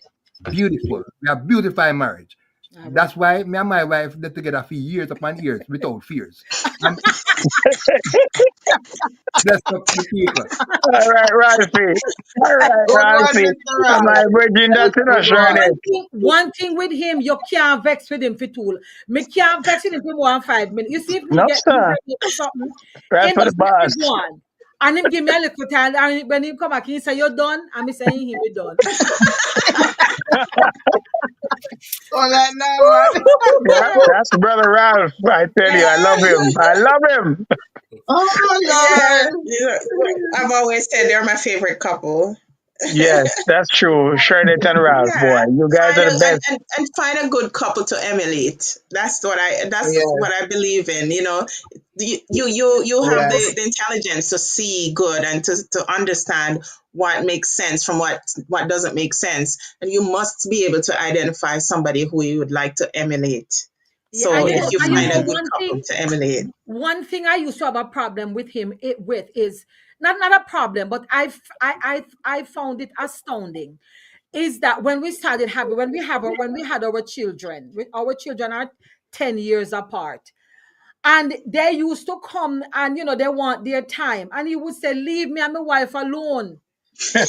beautiful. We have beautify marriage. All right. That's why me and my wife lived together for years upon years without fears. And that's up to the people. All right, Ralphie. All right, Good one, Ralphie. Mr. Am Ralph. I bridging that to the Good shirt? one. One thing with him, you can't vex with him for tool. Me can't vex with him for more than 5 minutes. You see, if me No, get me sir. ready for something, Right him for the just let me boss. go on. And him give me a little time. And when he come back, he say, "You're done." And me saying, "He be done." So like now, man. Yeah, that's brother Ralph. I tell you, I love him. I love him. Oh, Yeah, Lord. I've always said they're my favorite couple. Yes, that's true. Shernette and Ralph, Yeah, boy, you guys are the best. find a good couple to emulate. That's Yes, what I believe in. You have yes. the intelligence to see good and to understand what makes sense from what doesn't make sense, and you must be able to identify somebody who you would like to emulate. Yeah, So Yeah. if you and you find know a good couple to emulate, one thing I used to have a problem with him with is not a problem, but I found it astounding is that when we had our children, our children are 10 years apart. And they used to come and they want their time. And he would say, "Leave me and my wife alone." And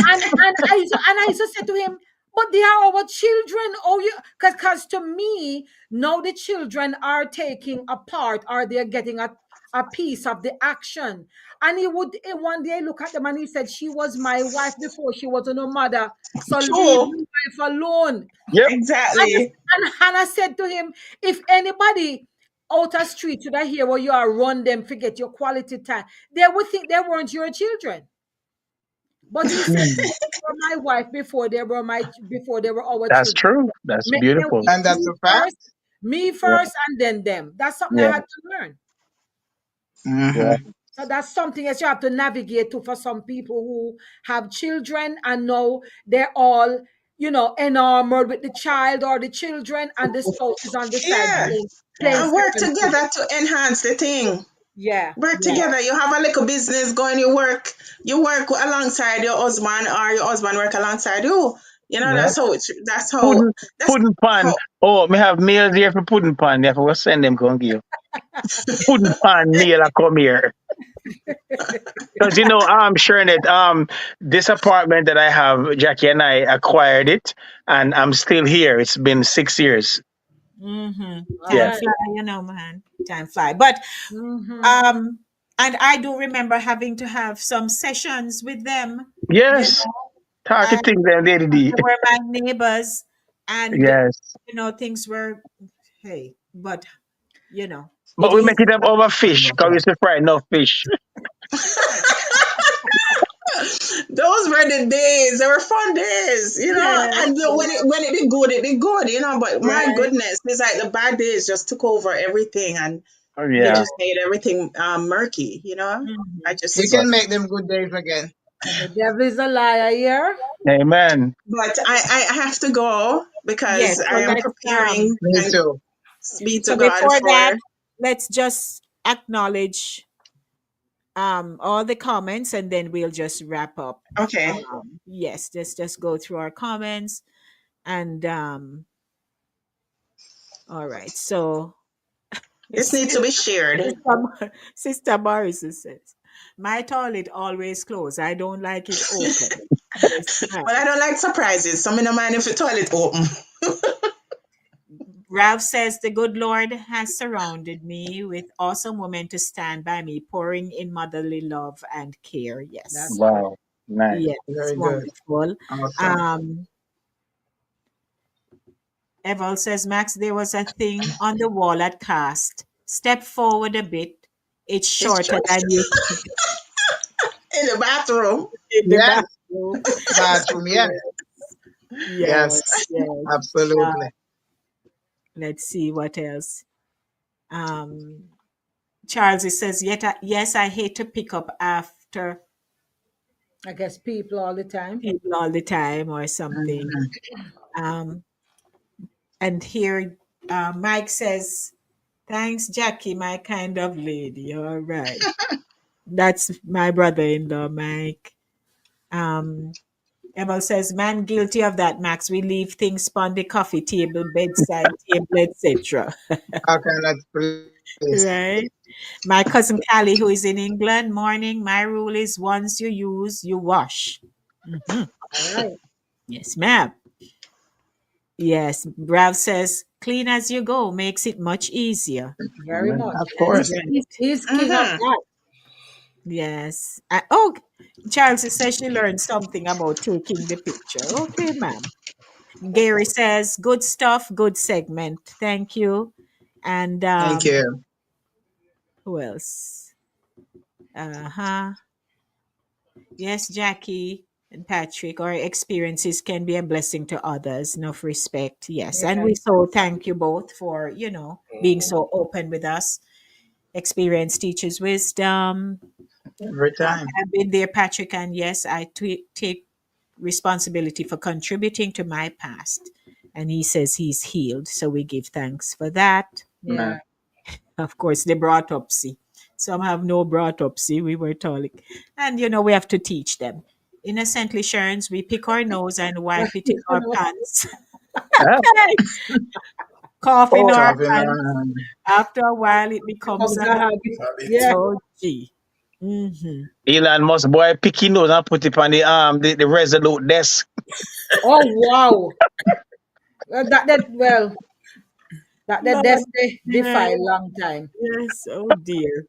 I used to say to him, "But they are our children. Oh, you because to me, now the children are taking a part or they're getting a piece of the action." And he would one day look at them and he said, "She was my wife before she was no mother. So leave true, my wife alone." Yep. And, exactly. and Hannah said to him, "If anybody out of street should I hear where you are, run them, forget your quality time. They would think they weren't your children." But he said, Mm, "They were my wife before they were our that's children. true. That's beautiful. And that's Me a fact. first, me Yeah, first, and then them." That's something I yeah, had to learn. yeah. Mm-hmm. So that's something that you have to navigate to for some people who have children and know they're all, enamored with the child or the children, and the spouse is on the side Yeah, playing and work second fiddle. together to enhance the thing. Yeah, Work yeah, together. You have a little business going. You work alongside your husband, or your husband work alongside you. Yeah. That's how it. Pudding, That's pudding pan. how. Oh, me have meals here for pudding pan. Therefore, we'll send them come give. Pudding pan meal I come here. Because I'm sure that this apartment that I have, Jackie and I acquired it, and I'm still here. It's been 6 years. Mm-hmm. all Time Yeah. right. fly, man. Time fly. But Mm-hmm. um, and I do remember having to have some sessions with them. You Yes. know, Talk and things and Lady D. they were my neighbors, and Yes. things were hey, but you know, it But we is. make it up over fish because we used to fry no fish. Those were the days. They were fun days, Yes, And when it did good, it did good, But my right. goodness, it's like the bad days just took over everything, and Oh, it yeah. Yeah. just made everything murky. I Mm-hmm. We just. can make them good days again. The devil is a liar here. Amen. But I have to go Yes. because So I am let's preparing. Me And too. be to so God before that, for. let's just acknowledge all the comments and then we'll just wrap up. Okay, Yes, just go through our comments and all right. So this it's needs to be shared. Sister Morris says, "My toilet always closed. I don't like it open." Yes, Well, I don't like surprises, so I don't mind if the toilet open. Ralph says the good Lord has surrounded me with awesome women to stand by me, pouring in motherly love and care. Yes. That's true. Wow. Nice. Yes, Very good. wonderful. Awesome. Um, Eval says, Max, there was a thing on the wall at cast. Step forward a bit. It's It's shorter just than you think in the bathroom. in the Yes. bathroom. Bathroom. Yes. Yes, Yes. yes. Uh, Absolutely. let's see what else. Um, Charles, it says, yes, I hate to pick up after I guess people all the time. people all the time or something. Mhm. Um, and here Mike says, thanks, Jackie, my kind of lady. All right. That's my brother-in-law, Mike. Um, Emma says, man guilty of that, Max. We leave things on the coffee table, bedside table, etc. How can I please? Right? My cousin Callie, who is in England, morning. My rule is once you use, you wash. Mhm. All right. Yes, ma'am. Yes. Brav says, clean as you go makes it much easier. Very Amen. much. Of That's course. right. He's king of Mm-hmm. that. Yes. Oh, Charles says she learned something about taking the picture. Okay, ma'am. Gary says, good stuff, good segment. Thank you. And Thank you. who else? Uh-huh. Yes, Jackie and Patrick, our experiences can be a blessing to others. Enough respect. Yes. And Yeah. we so thank you both for, being so open with us. Experience teaches wisdom. Every time. I've been there, Patrick, and yes, I take responsibility for contributing to my past. And he says he's healed. So we give thanks for that. Yeah. Amen. Of course, the autopsy. Some have no autopsy. We were told. And, we have to teach them. Innocently, Sharons, we pick our nose and wipe it in our pants. Ah, Cough in oh, our Coffee, pants. man. After a while, it becomes Becomes a a habit. Habit. Yeah. oh, gee. Hmm. Elon Musk boy pick his nose and put it on the resolute desk. Oh wow. Well, Lord, that's the yeah, defy long time. yes. Oh, dear.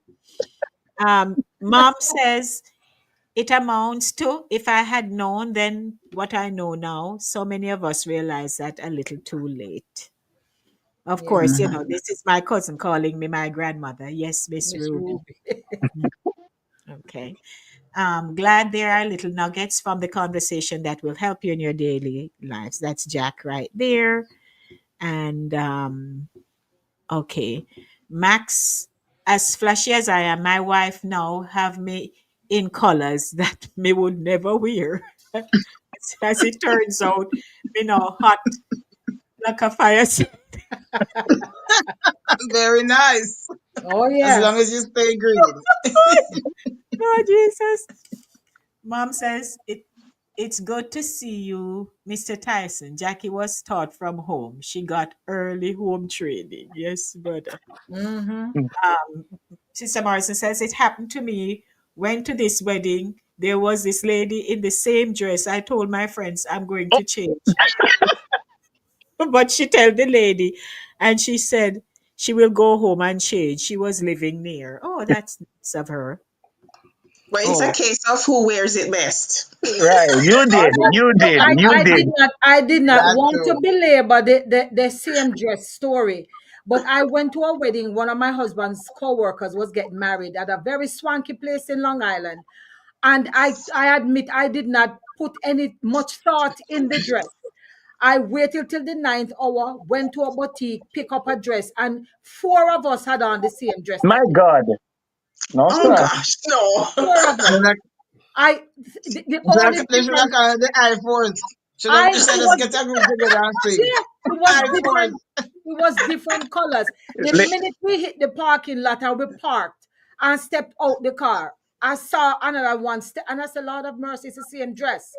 Mom says it amounts to if I had known then what I know now. So many of us realize that a little too late. Of Yeah. course, Mhm. this is my cousin calling me my grandmother. Yes, Miss Miss Ruby. Ruby. Okay. Glad there are little nuggets from the conversation that will help you in your daily lives. That's Jack right there. And okay. Max, as flashy as I am, my wife now have me in colors that me would never wear. As it turns out, hot like a fire. Very nice. Oh As yeah. long as you stay green. Oh, Jesus. Mom says it's good to see you, Mr. Tyson. Jackie was taught from home. She got early home training. Yes, brother. Mm-hmm. Um, Sister Morrison says it happened to me. Went to this wedding. There was this lady in the same dress. I told my friends I'm going to change. But she told the lady and she said she will go home and change. She was living near. Oh, that's nice of her. But it's a Oh, case of who wears it best. right. You did. You did. You did. I did not That want to too. belabor the same dress story. But I went to a wedding. One of my husband's co-workers was getting married at a very swanky place in Long Island. And I admit I did not put any much thought in the dress. I waited till the ninth hour, went to a boutique, pick up a dress, and four of us had on the same dress My that day. God. No, Oh sir. gosh, no. Four of us. Like, I the only they should have difference called it the I-Force. I You it said, let's was get a group together and sing. yeah, it was I-Force. different. It was different colors. The Li- minute we hit the parking lot and we parked and stepped out the car, I saw another one and I said, Lord of mercy, it's the same dress,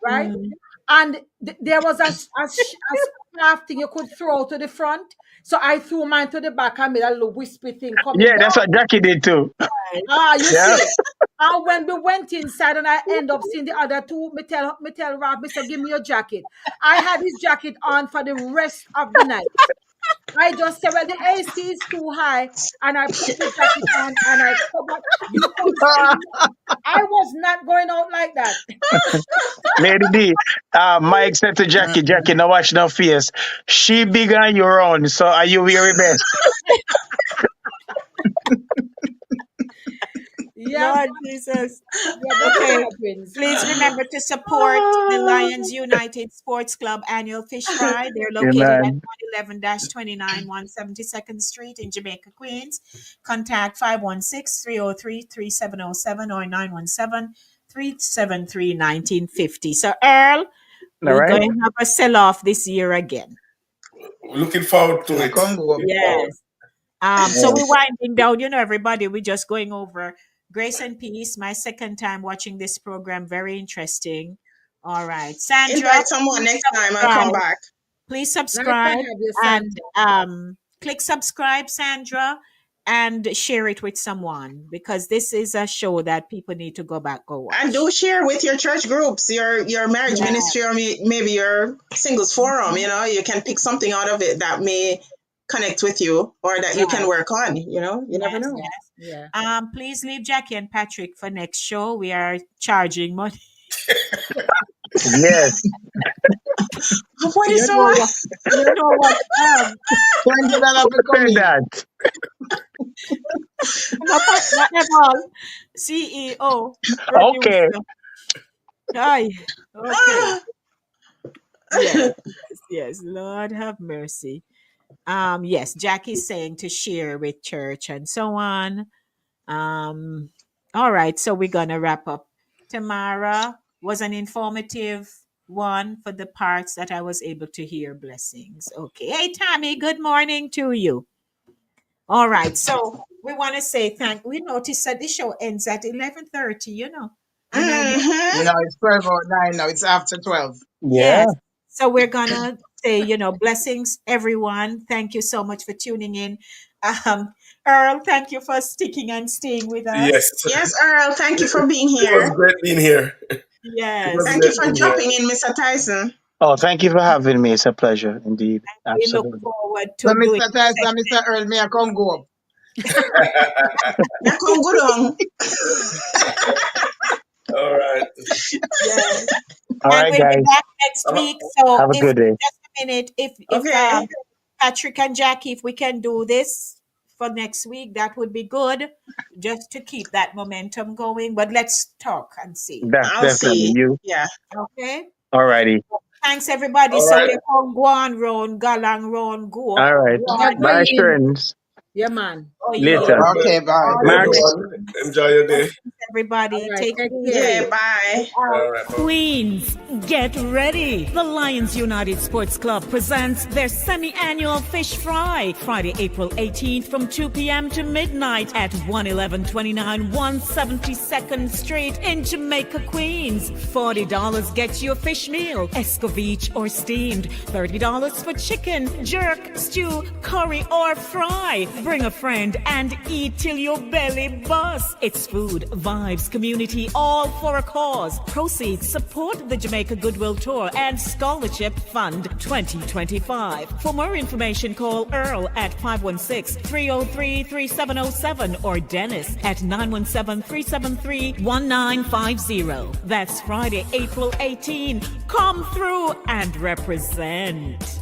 right? mm, And there was a scarf thing you could throw to the front. So I threw mine to the back and made a little wispy thing coming Yeah, that's down. what Jackie did too. Ah, you Yeah. see. And when we went inside and I end up seeing the other two, me tell Rob, Mr. Give me your jacket. I had his jacket on for the rest of the night. I just say, well, the AC is too high, and I put the jacket on and I cover. You could see I was not going out like that. Lady D, Mike said to Jackie, now watch no face. She big on your own, so are you very best? Yeah, Lord Jesus. yeah, but it Okay. happens. Please remember to support the Lions United Sports Club annual fish fry. They're located at Amen. 111-29 172nd Street in Jamaica, Queens. Contact 516-303-3707 or 917-373-1950. So, Earl, All we're right. going to have a sell-off this year again. Looking forward to I it. come go. Looking forward. Yes. So we're winding down, everybody. We're just going over Grace and Peace. My second time watching this program. Very interesting. All right. Sandra, Invite someone please next time and come subscribe. back. Please Nice to subscribe have you, and Sandra. click subscribe, Sandra, and share it with someone because this is a show that people need to go And watch. do share with your church groups, your marriage Yeah. ministry, or maybe your singles forum. You can pick something out of it that may connect with you or that you can Right. work on. You never Yes, know. yes. Yeah. Please leave Jackie and Patrick for next show. We are charging money. Yes. What is You so know much? what? You know what? $20 for Who said coming. that? Not at all. CEO, Okay. producer. Aye. Okay. Yes. Yes. Lord have mercy. Yes, Jackie's saying to share with church and so on. Um, all right, so we're gonna wrap up. Tamara was an informative one for the parts that I was able to hear. Blessings. Okay. Hey Tammy, good morning to you. All right, so we want to say we noticed that the show ends at 11:30, and I don't. Mm-hmm. It's 12:09 now. It's after 12. Yeah. Yes. So we're gonna say, blessings, everyone. Thank you so much for tuning in. Um, Earl, thank you for sticking and staying with Yes. us. Yes, Earl. Thank you for being It was here. great being here. It was Yes. Thank you great for being here. dropping in, Mr. Tyson. Oh, thank you for having me. It's a pleasure indeed. We look Absolutely. forward So, to doing Mr. the Tyson and Mr. segment. Earl, may I come go up? Now come good on. All right. Yes. All And right, we'll be guys. back next Uh, week. So Have a if good day. just a minute, if Okay. Patrick and Jackie, if we can do this for next week, that would be good. Just to keep that momentum going. But let's talk and see. I'll Definitely. see. You. Yeah. Okay. All righty. Thanks everybody. all So right. we're going Guan Ron, Galang Ron, go. All right. Yeah, Guan. go Bye, in. friends. Yeah, man. Oh All yeah. Later. right. Okay, bye. All Hey, the Max. everyone. blessings. Enjoy your day. Blessings, everybody. All right. Take it Take easy. care. Yeah, bye. All right. Bye. Queens, get ready! The Lions United Sports Club presents their semi-annual Fish Fry, Friday, April 18th from 2 p.m. to midnight at 11129 172nd Street in Jamaica, Queens. $40 gets you a fish meal, escovitch or steamed. $30 for chicken, jerk, stew, curry or fry. Bring a friend and eat till your belly busts. It's food, vibes, community, all for a cause. Proceeds support the Jamaica Goodwill Tour and Scholarship Fund 2025. For more information, call Earl at 516-303-3707 or Dennis at 917-373-1950. That's Friday, April 18. Come through and represent.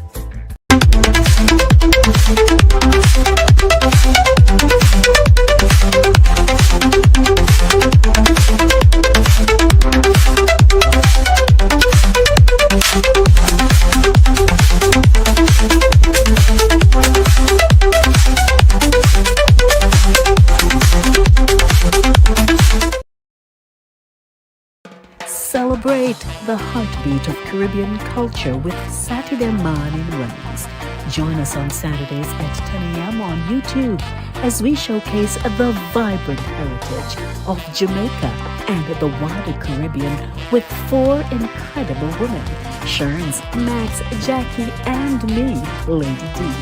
Celebrate the heartbeat of Caribbean culture with Satideh Mawnin Runnings. Join us on Saturdays at 10 a.m. on YouTube as we showcase the vibrant heritage of Jamaica and the wider Caribbean with 4 incredible women, Sherns, Max, Jacqui, and me, Lady D.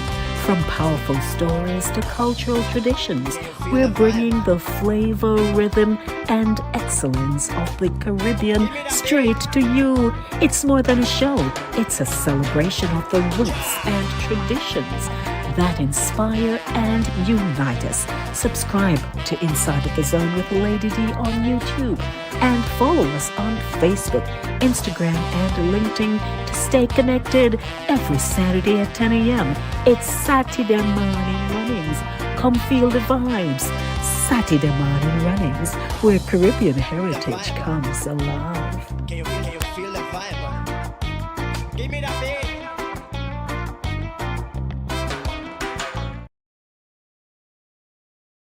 From powerful stories to cultural traditions, we're bringing the flavor, rhythm, and excellence of the Caribbean straight to you. It's more than a show, it's a celebration of the roots and traditions that inspire and unite us. Subscribe to Inside of the Zone with Lady D on YouTube and follow us on Facebook, Instagram, and LinkedIn to stay connected every Saturday at 10 a.m. It's Satideh Mawnin Runnings. Come feel the vibes. Satideh Mawnin Runnings, where Caribbean heritage comes alive. Can you feel the vibe? Give me that beat.